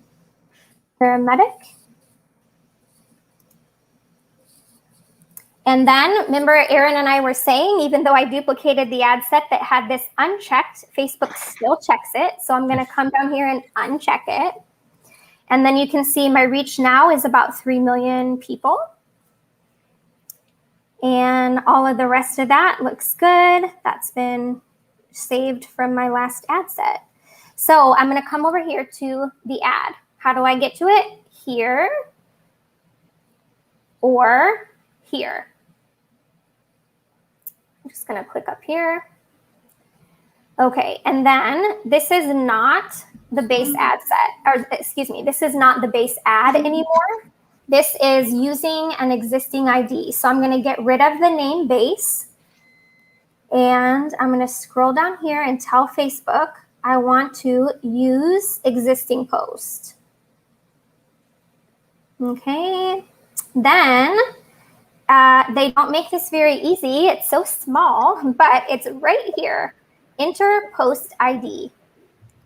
paramedic. And then remember Aaron and I were saying, even though I duplicated the ad set that had this unchecked, Facebook still checks it. So I'm gonna come down here and uncheck it. And then you can see my reach now is about 3 million people. And all of the rest of that looks good. That's been saved from my last ad set. So I'm gonna come over here to the ad. How do I get to it? Here or here. I'm just gonna click up here. Okay, and then this is not the base ad set, or excuse me, this is not the base ad anymore. This is using an existing ID. So I'm gonna get rid of the name base, and I'm gonna scroll down here and tell Facebook I want to use existing post. Okay, then they don't make this very easy. It's so small, but it's right here. Enter post ID.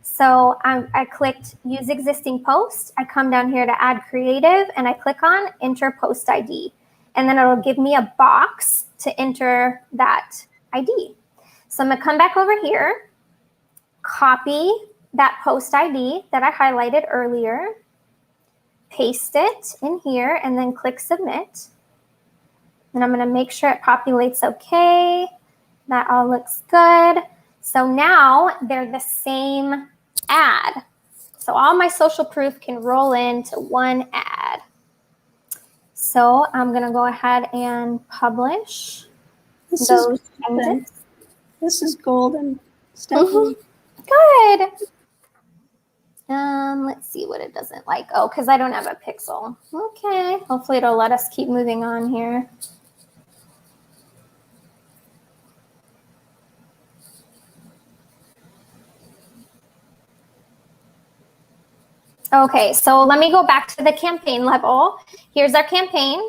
So I clicked use existing post. I come down here to add creative and I click on enter post ID. And then it'll give me a box to enter that ID. So I'm gonna come back over here, copy that post ID that I highlighted earlier, paste it in here and then click submit. And I'm gonna make sure it populates okay. That all looks good. So now they're the same ad. So all my social proof can roll into one ad. So I'm gonna go ahead and publish those changes. This is golden, Stephanie. Good. Let's see what it doesn't like. Oh, because I don't have a pixel. Okay, hopefully it'll let us keep moving on here. Okay, so let me go back to the campaign level. Here's our campaign.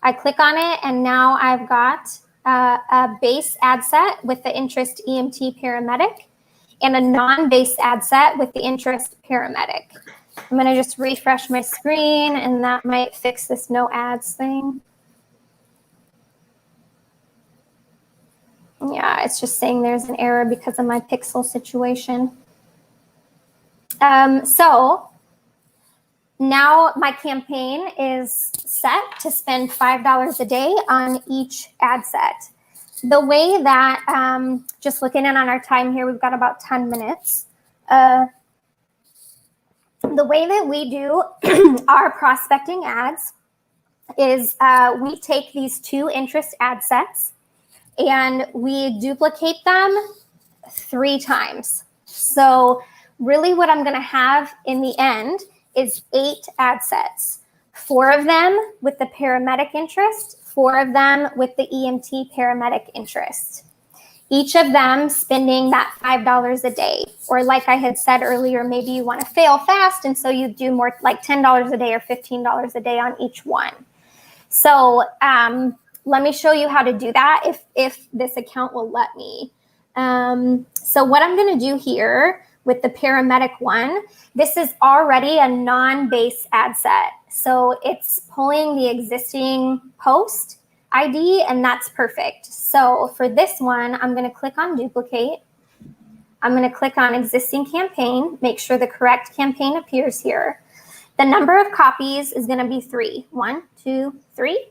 I click on it and now I've got a base ad set with the interest EMT paramedic and a non-base ad set with the interest paramedic. I'm gonna just refresh my screen and that might fix this no ads thing. Yeah, it's just saying there's an error because of my pixel situation. So now my campaign is set to spend $5 a day on each ad set. The way that, just looking in on our time here, we've got about 10 minutes. The way that we do our prospecting ads is we take these two interest ad sets and we duplicate them 3 times. So really what I'm gonna have in the end is 8 ad sets, 4 of them with the paramedic interest, 4 of them with the EMT paramedic interest. Each of them spending that $5 a day. Or like I had said earlier, maybe you wanna fail fast and so you do more like $10 a day or $15 a day on each one. So let me show you how to do that if this account will let me. So what I'm gonna do here with the paramedic one, this is already a non-base ad set. So it's pulling the existing post ID and that's perfect. So for this one, I'm gonna click on duplicate. I'm gonna click on existing campaign, make sure the correct campaign appears here. The number of copies is gonna be 3. 1, 2, 3.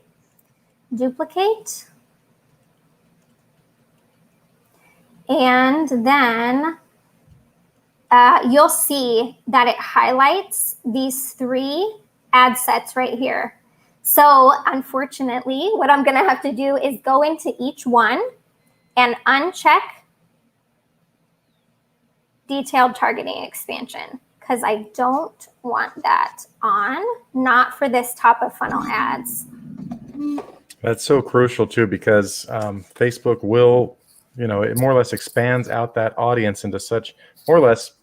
Duplicate. And then you'll see that it highlights these 3 ad sets right here. So unfortunately, what I'm gonna have to do is go into each one and uncheck detailed targeting expansion because I don't want that on, not for this top of funnel ads. That's so crucial too, because Facebook will, it more or less expands out that audience into such, more or less,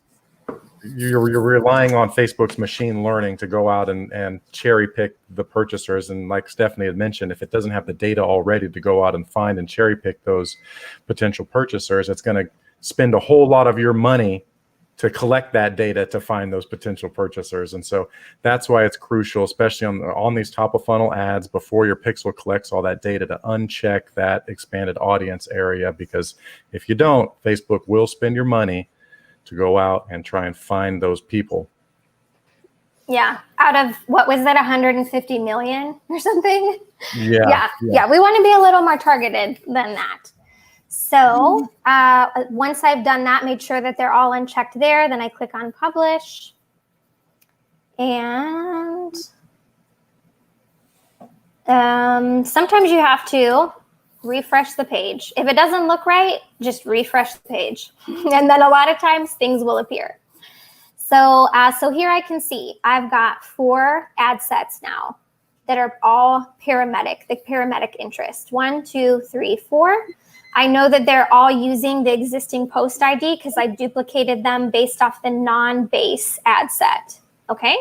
you're relying on Facebook's machine learning to go out and cherry pick the purchasers. And like Stephanie had mentioned, if it doesn't have the data already to go out and find and cherry pick those potential purchasers, it's going to spend a whole lot of your money to collect that data to find those potential purchasers. And so that's why it's crucial, especially on these top of funnel ads, before your pixel collects all that data, to uncheck that expanded audience area, because if you don't, Facebook will spend your money to go out and try and find those people. Yeah. Out of, what was that, 150 million or something? Yeah. We want to be a little more targeted than that. So once I've done that, made sure that they're all unchecked there, then I click on publish. And sometimes you have to refresh the page. If it doesn't look right, just refresh the page. And then a lot of times things will appear. So here I can see I've got 4 ad sets now that are all paramedic, the paramedic interest. 1, 2, 3, 4. I know that they're all using the existing post ID because I duplicated them based off the non-base ad set. Okay.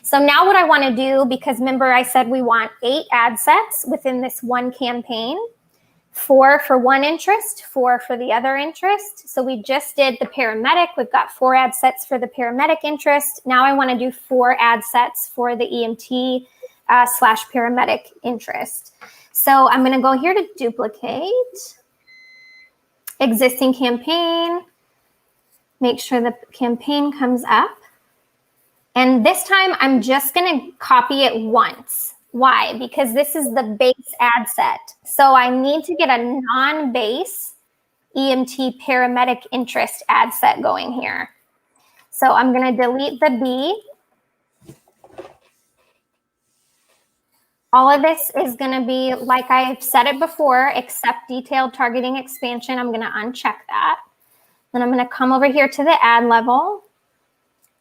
So now what I want to do, because remember I said we want 8 ad sets within this one campaign. 4 for one interest, 4 for the other interest. So we just did the paramedic. We've got 4 ad sets for the paramedic interest. Now I want to do 4 ad sets for the EMT / paramedic interest. So I'm going to go here to duplicate existing campaign, make sure the campaign comes up. And this time I'm just going to copy it once. Why? Because this is the base ad set. So I need to get a non-base EMT paramedic interest ad set going here. So I'm going to delete the B. All of this is going to be like I've said it before, except detailed targeting expansion. I'm going to uncheck that. Then I'm going to come over here to the ad level.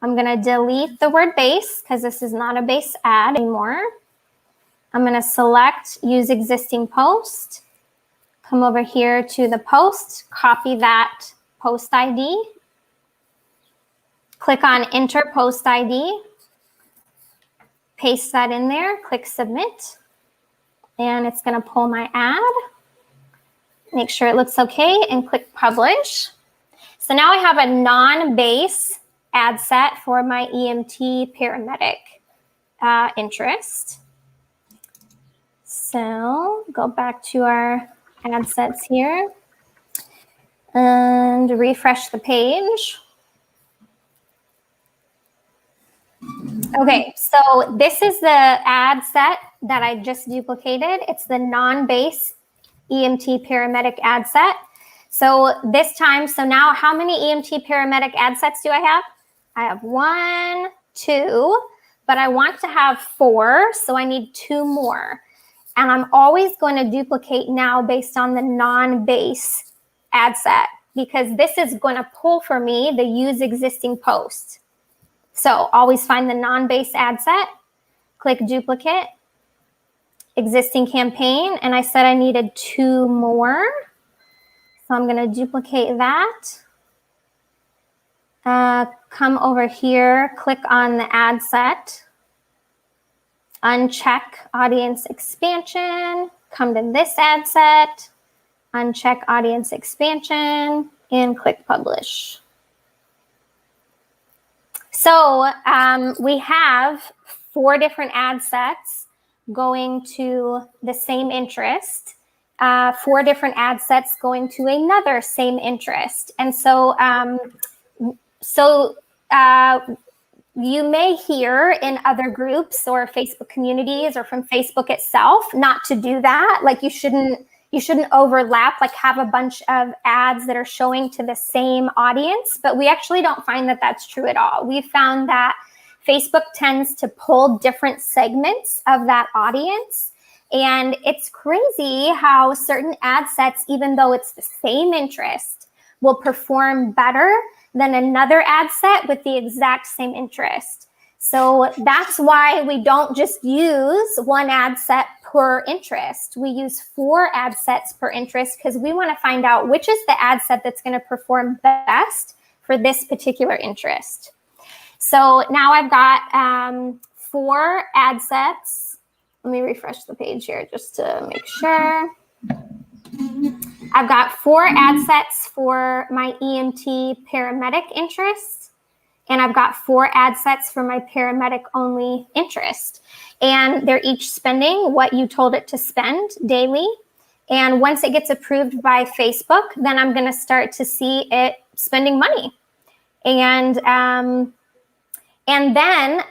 I'm going to delete the word base because this is not a base ad anymore. I'm going to select use existing post, come over here to the post, copy that post ID, click on enter post ID, paste that in there, click submit, and it's going to pull my ad. Make sure it looks okay and click publish. So now I have a non-base ad set for my EMT paramedic interest. So go back to our ad sets here and refresh the page. Okay, so this is the ad set that I just duplicated. It's the non-base EMT paramedic ad set. So this time, so now how many EMT paramedic ad sets do I have? I have 1, 2, but I want to have 4, so I need 2 more. And I'm always going to duplicate now based on the non-base ad set, because this is going to pull for me the use existing post. So always find the non-base ad set, click duplicate, existing campaign, and I said I needed 2 more. So I'm going to duplicate that. Come over here, click on the ad set. Uncheck audience expansion, come to this ad set, uncheck audience expansion, and click publish. So we have 4 different ad sets going to the same interest, 4 different ad sets going to another same interest. And so, you may hear in other groups or Facebook communities or from Facebook itself not to do that. Like you shouldn't overlap, like have a bunch of ads that are showing to the same audience, but we actually don't find that that's true at all. We found that Facebook tends to pull different segments of that audience. And it's crazy how certain ad sets, even though it's the same interest, will perform better than another ad set with the exact same interest. So that's why we don't just use one ad set per interest. We use 4 ad sets per interest because we want to find out which is the ad set that's going to perform best for this particular interest. So now I've got 4 ad sets. Let me refresh the page here just to make sure. I've got 4 ad sets for my EMT paramedic interest. And I've got 4 ad sets for my paramedic only interest. And they're each spending what you told it to spend daily. And once it gets approved by Facebook, then I'm going to start to see it spending money. And then,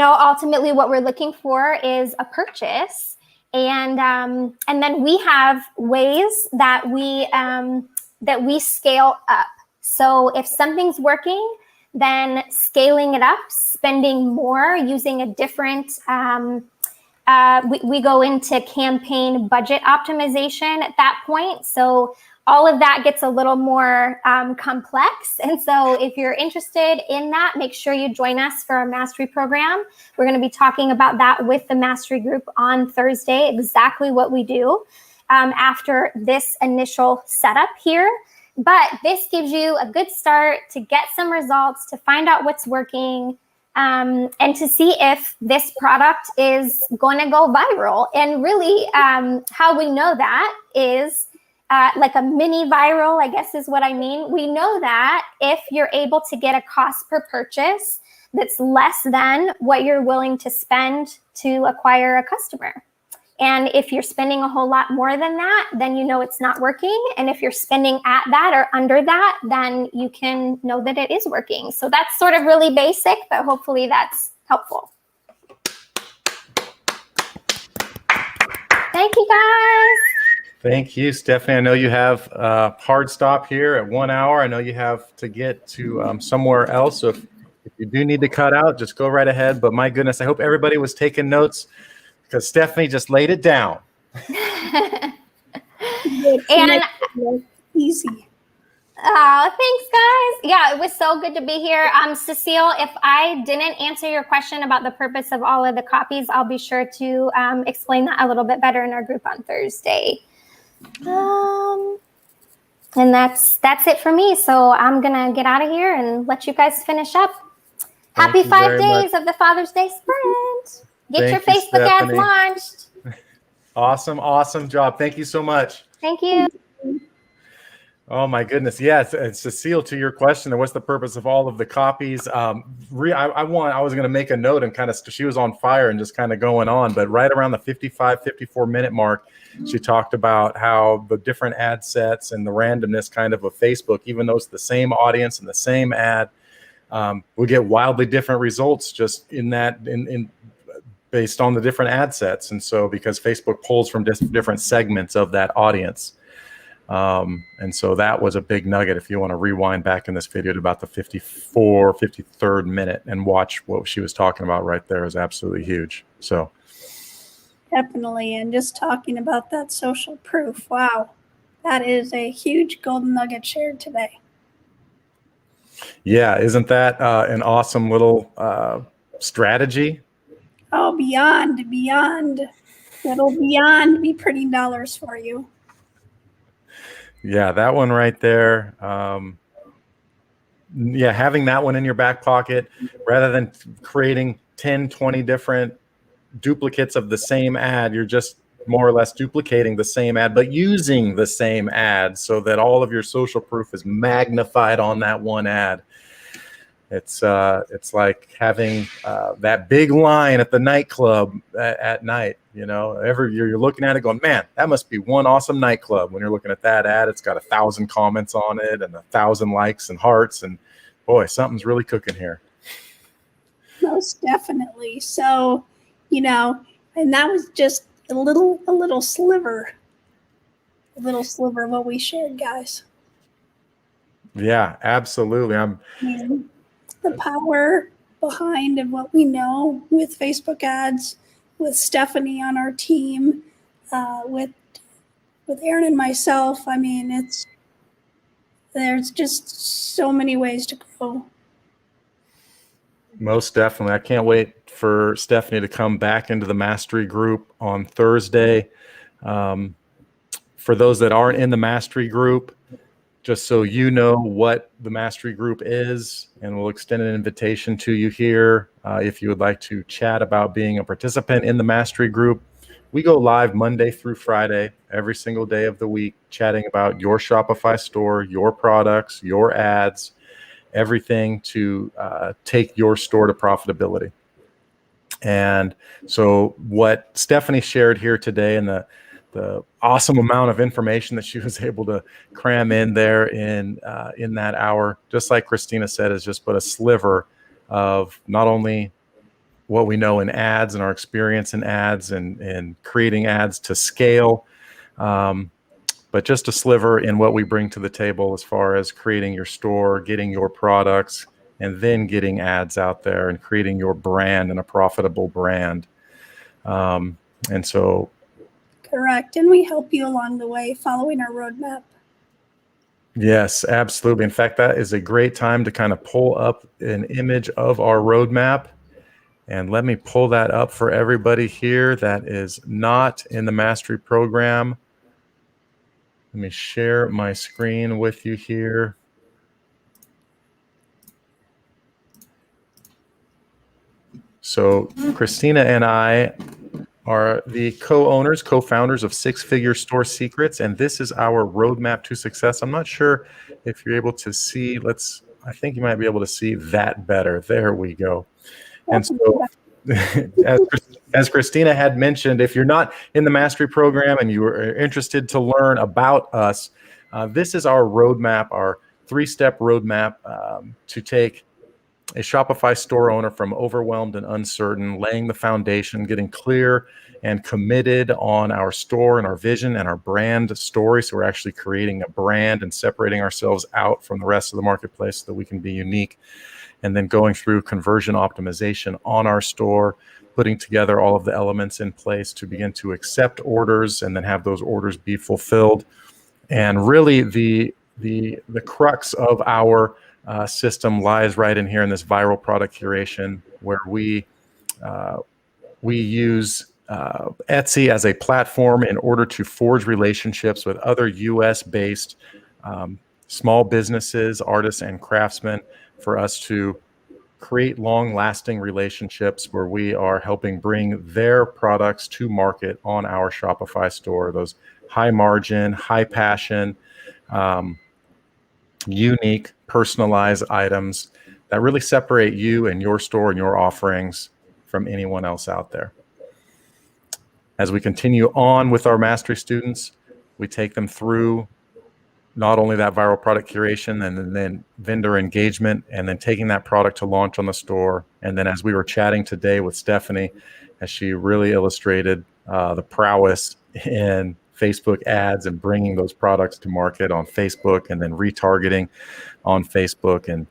ultimately what we're looking for is a purchase. And then we have ways that we scale up. So if something's working, then scaling it up, spending more, using a different, we go into campaign budget optimization at that point. So all of that gets a little more complex. And so if you're interested in that, make sure you join us for our mastery program. We're going to be talking about that with the mastery group on Thursday, exactly what we do after this initial setup here. But this gives you a good start to get some results, to find out what's working, and to see if this product is going to go viral. And really, how we know that is like a mini viral, I guess is what I mean. We know that if you're able to get a cost per purchase that's less than what you're willing to spend to acquire a customer. And if you're spending a whole lot more than that, then you know it's not working. And if you're spending at that or under that, then you can know that it is working. So that's sort of really basic, but hopefully that's helpful. Thank you, guys. Thank you, Stephanie. I know you have a hard stop here at 1 hour. I know you have to get to somewhere else. So if you do need to cut out, just go right ahead. But my goodness, I hope everybody was taking notes, because Stephanie just laid it down. And easy. Oh, thanks, guys. Yeah, it was so good to be here. Cecile, if I didn't answer your question about the purpose of all of the copies, I'll be sure to explain that a little bit better in our group on Thursday. And that's it for me. So I'm going to get out of here and let you guys finish up. Happy 5 days of the Father's Day Sprint. Get your Facebook ads launched. Awesome job. Thank you so much. Thank you. Oh my goodness. Yes. And Cecile, to your question, what's the purpose of all of the copies? I was going to make a note and she was on fire and just kind of going on, but right around the 54 minute mark, she talked about how the different ad sets and the randomness kind of Facebook, even though it's the same audience and the same ad, we get wildly different results just based on the different ad sets. And so because Facebook pulls from different segments of that audience. And so that was a big nugget. If you want to rewind back in this video to about the 53rd minute and watch what she was talking about right there, is absolutely huge. So Definitely. And just talking about that social proof. Wow. That is a huge golden nugget shared today. Yeah. Isn't that an awesome little strategy? Oh, beyond. It'll beyond be pretty dollars for you. Yeah, that one right there. Having that one in your back pocket rather than creating 10, 20 different duplicates of the same ad, you're just more or less duplicating the same ad, but using the same ad so that all of your social proof is magnified on that one ad. It's like having that big line at the nightclub at night. You know, every year you're looking at it going, man, that must be one awesome nightclub. When you're looking at that ad, it's got 1,000 comments on it and 1,000 likes and hearts. And boy, something's really cooking here. Most definitely. So, and that was just a little sliver of what we shared, guys. Yeah, absolutely. The power behind of what we know with Facebook ads, with Stephanie on our team, with Aaron and myself. I mean, there's just so many ways to grow. Most definitely. I can't wait for Stephanie to come back into the Mastery Group on Thursday. For those that aren't in the Mastery Group, just so you know what the Mastery Group is, and we'll extend an invitation to you here if you would like to chat about being a participant in the Mastery Group. We go live Monday through Friday, every single day of the week, chatting about your Shopify store, your products, your ads, everything to take your store to profitability. And so what Stephanie shared here today, and the awesome amount of information that she was able to cram in there in that hour, just like Christina said, is just but a sliver of not only what we know in ads and our experience in ads and creating ads to scale, but just a sliver in what we bring to the table as far as creating your store, getting your products, and then getting ads out there and creating your brand and a profitable brand. And so, Correct. And we help you along the way following our roadmap. yes, absolutely. In fact, that is a great time to kind of pull up an image of our roadmap. And let me pull that up for everybody here that is not in the Mastery program. Let me share my screen with you here. So Christina and I are the co-founders of Six Figure Store Secrets, and this is our roadmap to success. I'm not sure if you're able to see. I think you might be able to see that better. There we go. And so, as Christina had mentioned, if you're not in the Mastery program and you are interested to learn about us, this is our roadmap, our 3-step roadmap to take a Shopify store owner from overwhelmed and uncertain, laying the foundation, getting clear and committed on our store and our vision and our brand story. So we're actually creating a brand and separating ourselves out from the rest of the marketplace so that we can be unique. And then going through conversion optimization on our store, putting together all of the elements in place to begin to accept orders and then have those orders be fulfilled. And really the crux of our system lies right in here in this viral product curation, where we use Etsy as a platform in order to forge relationships with other US-based small businesses, artists, and craftsmen, for us to create long-lasting relationships where we are helping bring their products to market on our Shopify store. Those high margin, high passion, unique, personalized items that really separate you and your store and your offerings from anyone else out there. As we continue on with our Mastery students, we take them through not only that viral product curation and then vendor engagement, and then taking that product to launch on the store. And then, as we were chatting today with Stephanie, as she really illustrated the prowess in Facebook ads and bringing those products to market on Facebook, and then retargeting on Facebook, and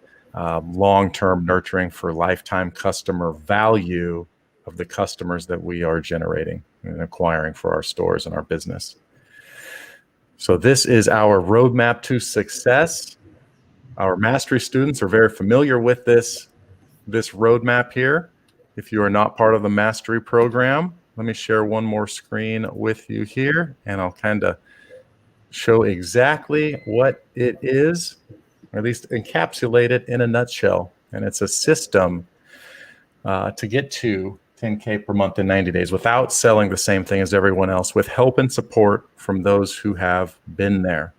long-term nurturing for lifetime customer value of the customers that we are generating and acquiring for our stores and our business. So this is our roadmap to success. Our Mastery students are very familiar with this roadmap here. If you are not part of the Mastery program, let me share one more screen with you here, and I'll kind of show exactly what it is, or at least encapsulate it in a nutshell. And it's a system to get to 10K per month in 90 days without selling the same thing as everyone else, with help and support from those who have been there.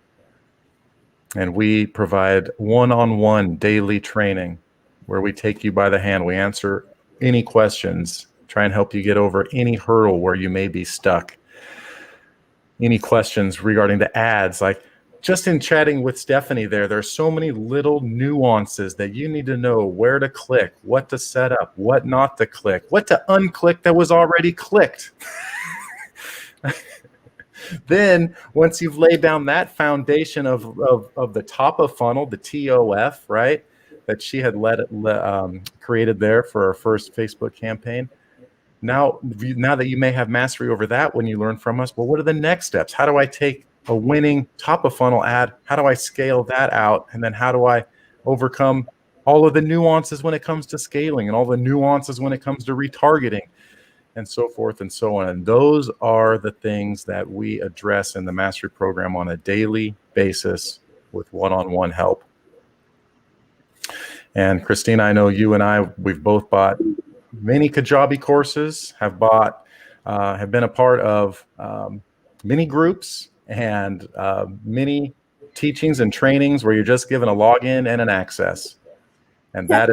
And we provide one-on-one daily training where we take you by the hand. We answer any questions, try and help you get over any hurdle where you may be stuck. Any questions regarding the ads, like just in chatting with Stephanie there's so many little nuances that you need to know: where to click, what to set up, what not to click, what to unclick that was already clicked. Then once you've laid down that foundation of the top of funnel, the TOF, right, that she had created there for our first Facebook campaign, now that you may have mastery over that, when you learn from us, well, what are the next steps? How do I take a winning top of funnel ad? How do I scale that out? And then how do I overcome all of the nuances when it comes to scaling and all the nuances when it comes to retargeting and so forth and so on. And those are the things that we address in the mastery program on a daily basis with one-on-one help. And Christina, I know you and we've both bought many Kajabi courses, have been a part of many groups and many teachings and trainings where you're just given a login and an access. And that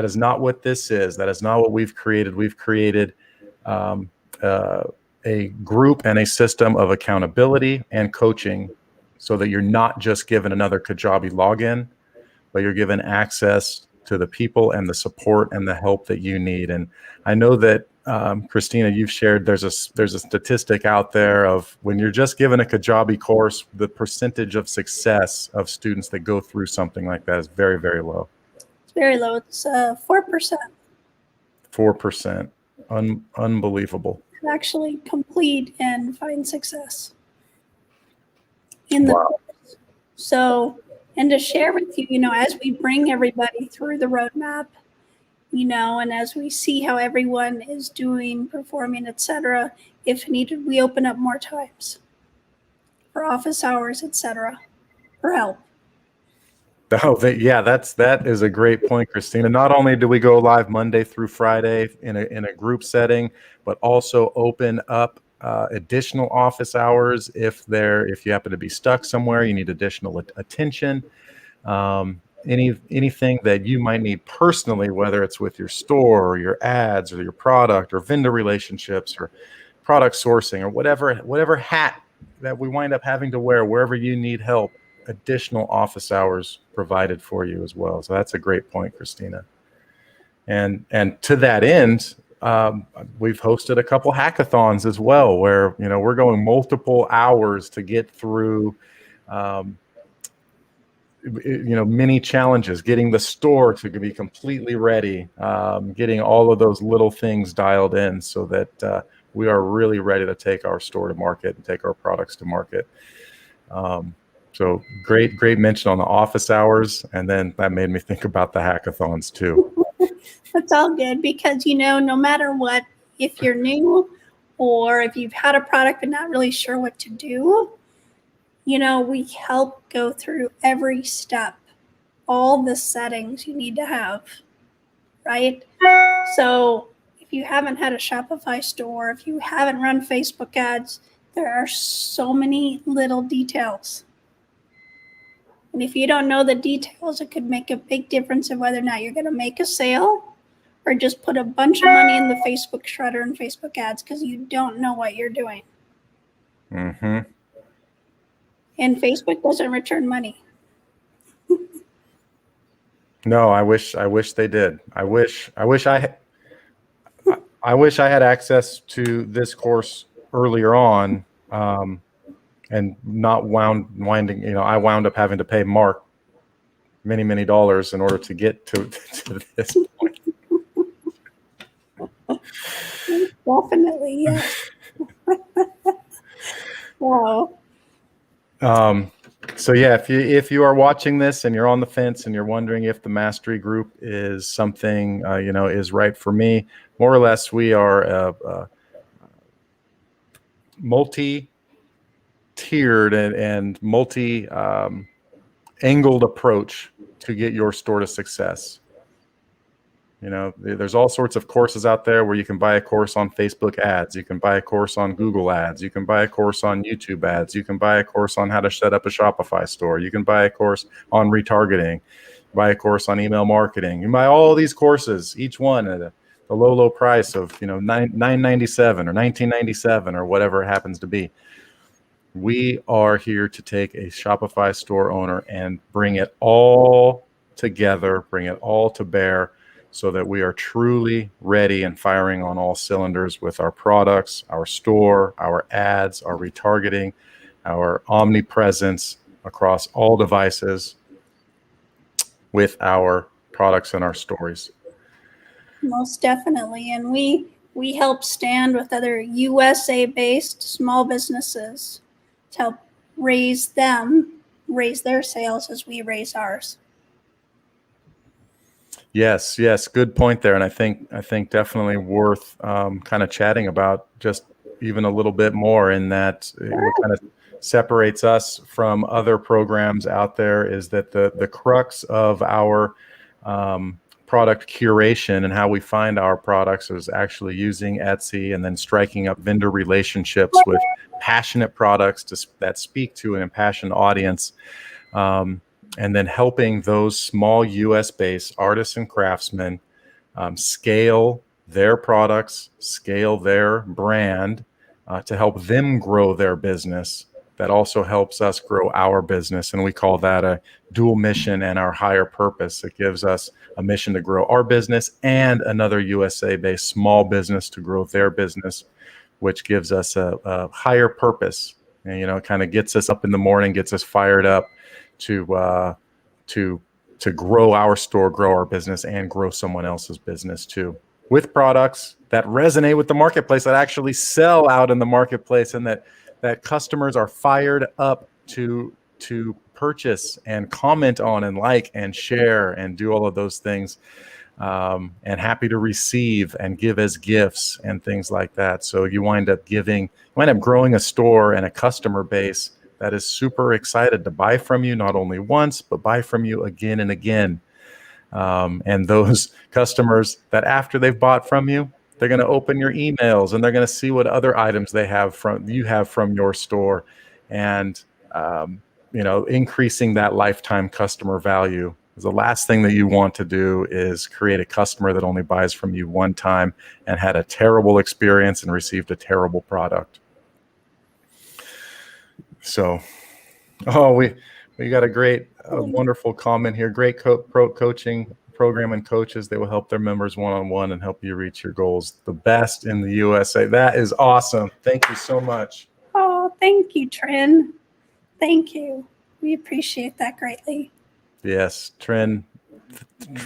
is not what this is. That is not what we've created. We've created a group and a system of accountability and coaching so that you're not just given another Kajabi login, but you're given access to the people and the support and the help that you need. And I know that Christina, you've shared there's a statistic out there of when you're just given a Kajabi course, the percentage of success of students that go through something like that is very, very low. It's very low. It's 4%. 4%. Unbelievable. Actually complete and find success in the Wow. course. So, and to share with you, as we bring everybody through the roadmap, and as we see how everyone is doing, performing, etc., if needed, we open up more times for office hours, etc., for help. Oh, that is a great point, Christina. Not only do we go live Monday through Friday in a group setting, but also open up additional office hours if you happen to be stuck somewhere, you need additional attention. Anything that you might need personally, whether it's with your store or your ads or your product or vendor relationships or product sourcing or whatever hat that we wind up having to wear wherever you need help, additional office hours provided for you as well. So that's a great point, Christina. And to that end, we've hosted a couple hackathons as well, where we're going multiple hours to get through many challenges, getting the store to be completely ready, getting all of those little things dialed in so that we are really ready to take our store to market and take our products to market. So great mention on the office hours. And then that made me think about the hackathons too. That's all good because, no matter what, if you're new or if you've had a product but not really sure what to do, we help go through every step, all the settings you need to have, right? So if you haven't had a Shopify store, if you haven't run Facebook ads, there are so many little details. And if you don't know the details, it could make a big difference of whether or not you're going to make a sale or just put a bunch of money in the Facebook shredder and Facebook ads because you don't know what you're doing. Mm-hmm. And Facebook doesn't return money. No, I wish they did. I wish I had access to this course earlier on, and not winding. I wound up having to pay Mark many dollars in order to get to this point. Definitely, yes. Wow. So yeah, if you are watching this and you're on the fence and you're wondering if the Mastery Group is something is right for me, more or less we are a multi-tiered and multi-angled approach to get your store to success. There's all sorts of courses out there where you can buy a course on Facebook ads. You can buy a course on Google ads. You can buy a course on YouTube ads. You can buy a course on how to set up a Shopify store. You can buy a course on retargeting, buy a course on email marketing. You can buy all these courses, each one at a low price of, $9.97 or $19.97 or whatever it happens to be. We are here to take a Shopify store owner and bring it all together, bring it all to bear, so that we are truly ready and firing on all cylinders with our products, our store, our ads, our retargeting, our omnipresence across all devices with our products and our stories. Most definitely. And we help stand with other USA-based small businesses to help raise their sales as we raise ours. Yes, yes, good point there, and I think definitely worth kind of chatting about just even a little bit more in that what kind of separates us from other programs out there is that the crux of our product curation and how we find our products is actually using Etsy and then striking up vendor relationships with passionate products that speak to an impassioned audience. And then helping those small US-based artists and craftsmen scale their products, scale their brand to help them grow their business. That also helps us grow our business. And we call that a dual mission and our higher purpose. It gives us a mission to grow our business and another USA-based small business to grow their business, which gives us a higher purpose. And, it kind of gets us up in the morning, gets us fired up to grow our store, grow our business, and grow someone else's business too, with products that resonate with the marketplace, that actually sell out in the marketplace, and that customers are fired up to purchase and comment on and like and share and do all of those things, and happy to receive and give as gifts and things like that. So you wind up growing a store and a customer base that is super excited to buy from you, not only once, but buy from you again and again. And those customers that after they've bought from you, they're going to open your emails and they're going to see what other items you have from your store, and increasing that lifetime customer value. The last thing that you want to do is create a customer that only buys from you one time and had a terrible experience and received a terrible product. So, we got a wonderful comment here. Great coaching program and coaches. They will help their members one-on-one and help you reach your goals. The best in the USA. That is awesome. Thank you so much. Oh, thank you, Trin. Thank you. We appreciate that greatly. Yes, Trin.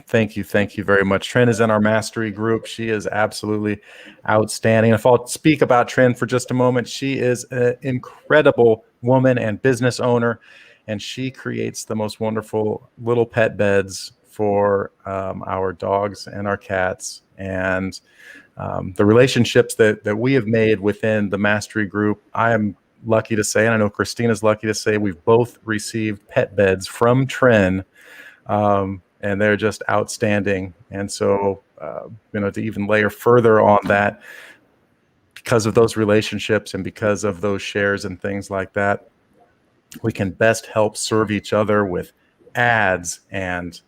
Thank you very much. Trin is in our mastery group. She is absolutely outstanding. If I'll speak about Trin for just a moment, she is an incredible woman and business owner, and she creates the most wonderful little pet beds for our dogs and our cats. And the relationships that we have made within the mastery group, I am lucky to say, and I know Christina's lucky to say, we've both received pet beds from Trin. And they're just outstanding. And so, to even layer further on that, because of those relationships and because of those shares and things like that, we can best help serve each other with ads and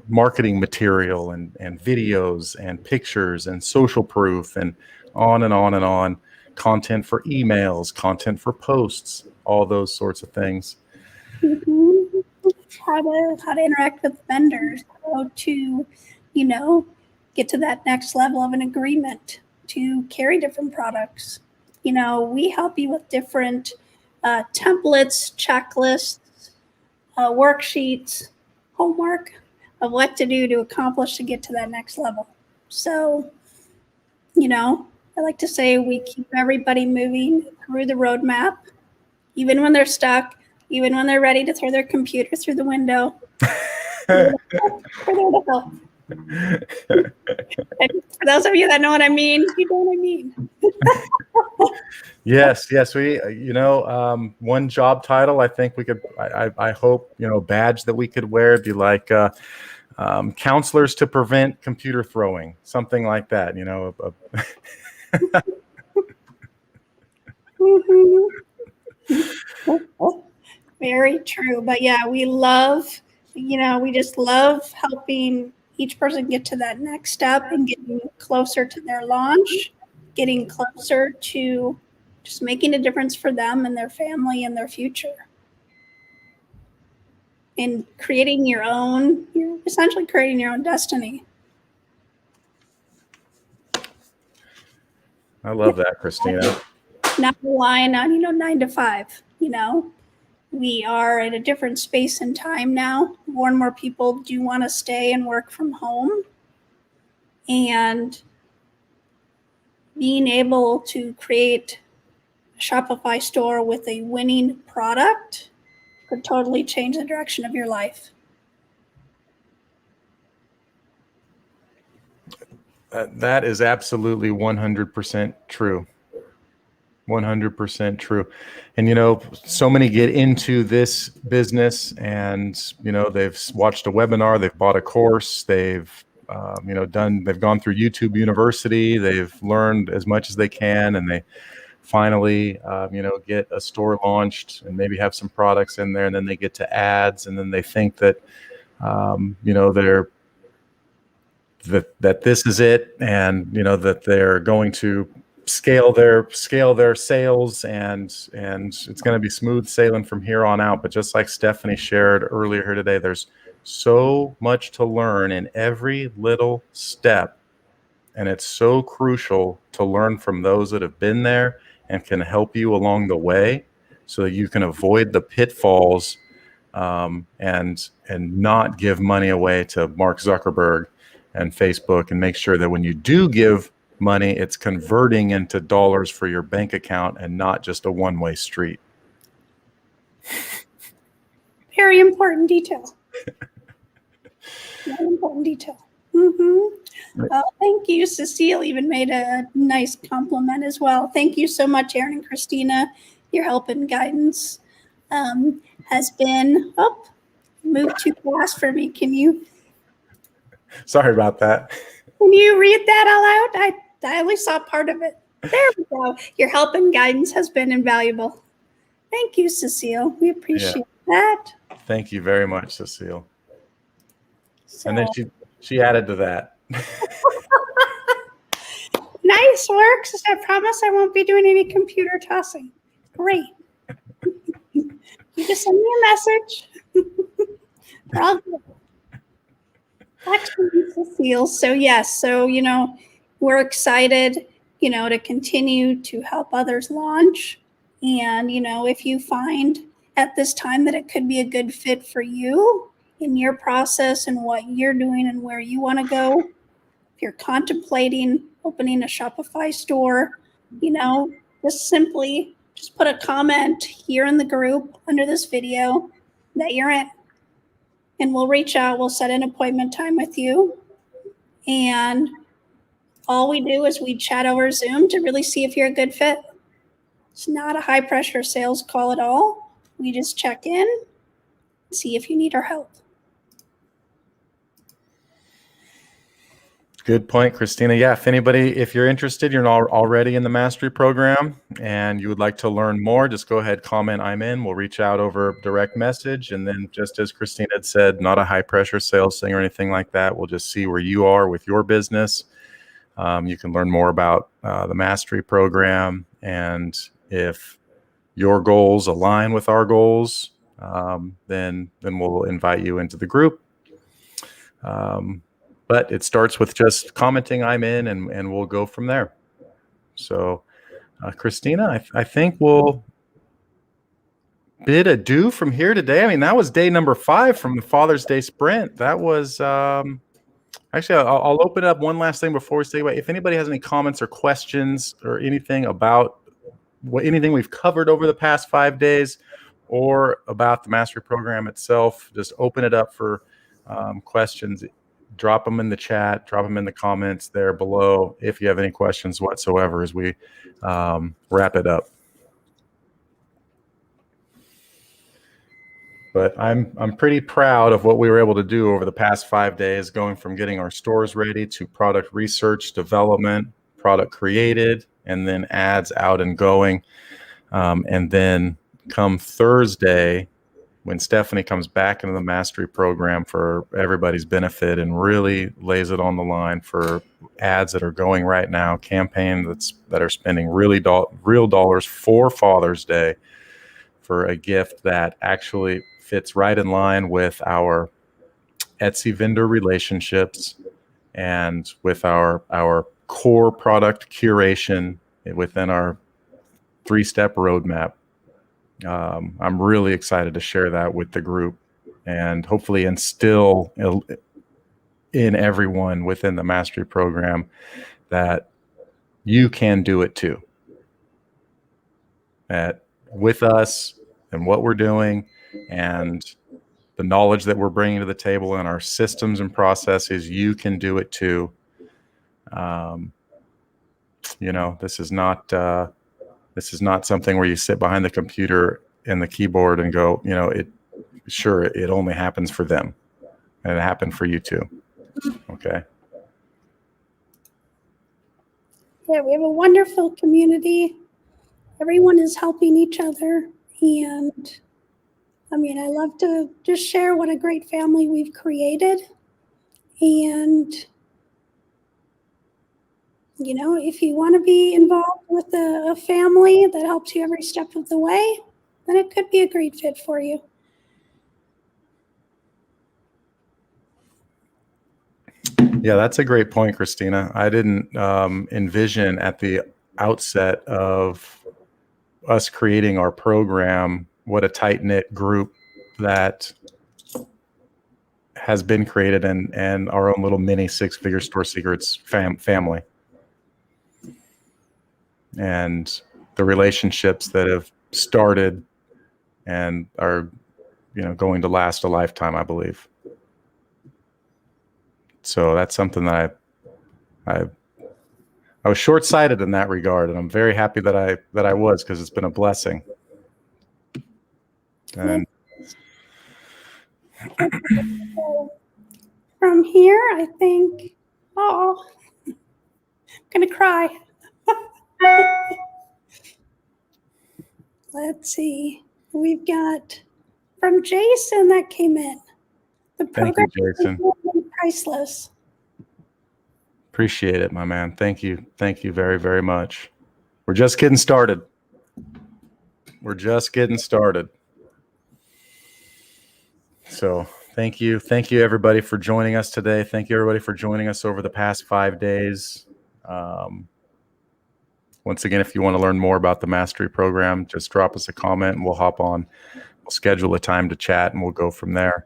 marketing material and videos and pictures and social proof and on and on and on. Content for emails, content for posts, all those sorts of things. Mm-hmm. How to interact with vendors, how to, get to that next level of an agreement to carry different products. We help you with different templates, checklists, worksheets, homework of what to do to accomplish to get to that next level. So, I like to say we keep everybody moving through the roadmap, even when they're stuck, even when they're ready to throw their computer through the window. We're there to help. And for those of you that know what I mean, you know what I mean. Yes. We, one job title, I think we could, I hope, badge that we could wear, be like counselors to prevent computer throwing, something like that, Very true. But yeah, we just love helping each person get to that next step and getting closer to their launch, getting closer to just making a difference for them and their family and their future. And you're essentially creating your own destiny. I love that, Christina. Not relying on, 9 to 5, We are at a different space and time now. More and more people do want to stay and work from home. And being able to create a Shopify store with a winning product could totally change the direction of your life. That is absolutely 100% true. 100% true. And, so many get into this business and, they've watched a webinar, they've bought a course, they've, they've gone through YouTube University, they've learned as much as they can, and they finally, get a store launched and maybe have some products in there, and then they get to ads, and then they think that, that this is it, and that they're going to scale their sales, and it's going to be smooth sailing from here on out. But just like Stephanie shared earlier here today, there's so much to learn in every little step, and it's so crucial to learn from those that have been there and can help you along the way, so that you can avoid the pitfalls, and not give money away to Mark Zuckerberg and Facebook, and make sure that when you do give money, it's converting into dollars for your bank account and not just a one-way street. Very important detail. Very important detail. Mm-hmm. Thank you. Cecile even made a nice compliment as well. Thank you so much, Aaron and Christina. Your help and guidance has been moved too fast for me. Can you? Sorry about that. Can you read that all out? I only saw part of it. There we go. Your help and guidance has been invaluable. Thank you, Cecile. We appreciate that. Thank you very much, Cecile. So, and then she added to that. Nice work. I promise I won't be doing any computer tossing. Great. You just send me a message. We're all good. Actually, Cecile. So yes, we're excited, to continue to help others launch. And, if you find at this time that it could be a good fit for you in your process and what you're doing and where you want to go, if you're contemplating opening a Shopify store, just put a comment here in the group under this video that you're in. And we'll reach out, we'll set an appointment time with you. And all we do is we chat over Zoom to really see if you're a good fit. It's not a high pressure sales call at all. We just check in, see if you need our help. Good point, Christina. Yeah, if you're interested, you're not already in the mastery program and you would like to learn more, just go ahead, comment, I'm in. We'll reach out over direct message. And then just as Christina had said, not a high pressure sales thing or anything like that. We'll just see where you are with your business. You can learn more about the mastery program. And if your goals align with our goals, then we'll invite you into the group. But it starts with just commenting I'm in, and we'll go from there. So, Christina, I think we'll bid adieu from here today. I mean, that was day number 5 from the Father's Day Sprint. That was actually, I'll open up one last thing before we say goodbye. If anybody has any comments or questions or anything about anything we've covered over the past 5 days or about the mastery program itself, just open it up for questions. Drop them in the chat, drop them in the comments there below if you have any questions whatsoever as we wrap it up. But I'm pretty proud of what we were able to do over the past 5 days, going from getting our stores ready to product research, development, product created, and then ads out and going. And then come Thursday, when Stephanie comes back into the mastery program for everybody's benefit and really lays it on the line for ads that are going right now, campaigns that are spending real dollars for Father's Day for a gift that actually fits right in line with our Etsy vendor relationships and with our core product curation within our 3-step roadmap. I'm really excited to share that with the group and hopefully instill in everyone within the mastery program that you can do it too. That with us and what we're doing and the knowledge that we're bringing to the table and our systems and processes, you can do it too. This is not something where you sit behind the computer and the keyboard and go, it only happens for them, and it happened for you too. Okay. Yeah, we have a wonderful community. Everyone is helping each other. And I love to just share what a great family we've created. And, if you want to be involved with a family that helps you every step of the way, then it could be a great fit for you. Yeah, that's a great point, Christina. I didn't envision at the outset of us creating our program what a tight-knit group that has been created and our own little mini Six-Figure Store Secrets family. And the relationships that have started and are, going to last a lifetime, I believe. So that's something that I was short-sighted in that regard, and I'm very happy that I was, because it's been a blessing. And from here, I think, I'm gonna cry. Let's see. We've got from Jason that came in. The thank program you, Jason. is priceless. Appreciate it, my man. Thank you. Thank you very, very much. We're just getting started. So thank you. Thank you, everybody, for joining us today. Thank you, everybody, for joining us over the past 5 days. Once again, if you want to learn more about the Mastery Program, just drop us a comment and we'll hop on. We'll schedule a time to chat and we'll go from there.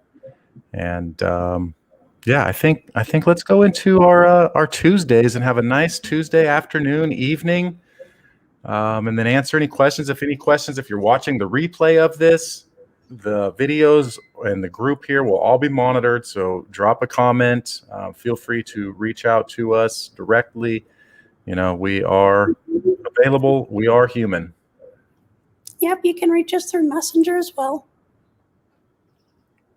And I think let's go into our Tuesdays and have a nice Tuesday afternoon, evening, and then answer any questions. If you're watching the replay of this, the videos and the group here will all be monitored. So drop a comment. Feel free to reach out to us directly. We are available. We are human. Yep, you can reach us through Messenger as well.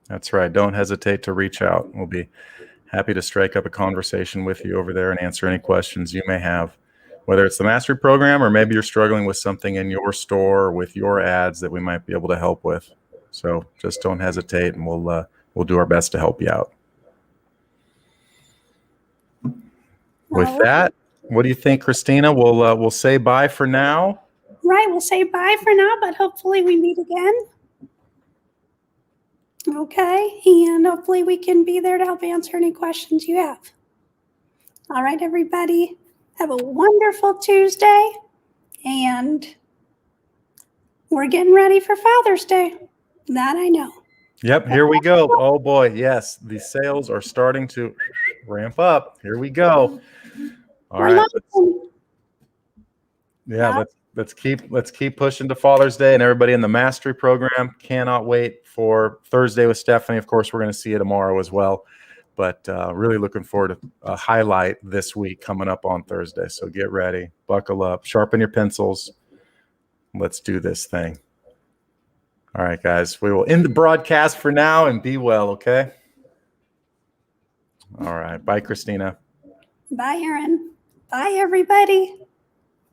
That's right. Don't hesitate to reach out. We'll be happy to strike up a conversation with you over there and answer any questions you may have, whether it's the Mastery Program or maybe you're struggling with something in your store or with your ads that we might be able to help with. So just don't hesitate, and we'll do our best to help you out. With that, what do you think, Christina? We'll say bye for now. Right, we'll say bye for now, but hopefully we meet again. Okay, and hopefully we can be there to help answer any questions you have. All right, everybody, have a wonderful Tuesday, and we're getting ready for Father's Day. That I know. Yep, here we go. Oh boy, yes, the sales are starting to ramp up. Here we go. All right. Let's keep pushing to Father's Day, and everybody in the Mastery Program cannot wait for Thursday with Stephanie. Of course, we're going to see you tomorrow as well, but really looking forward to a highlight this week coming up on Thursday. So get ready, buckle up, sharpen your pencils. Let's do this thing. All right, guys, we will end the broadcast for now, and be well, okay? All right. Bye, Christina. Bye, Aaron. Bye, everybody.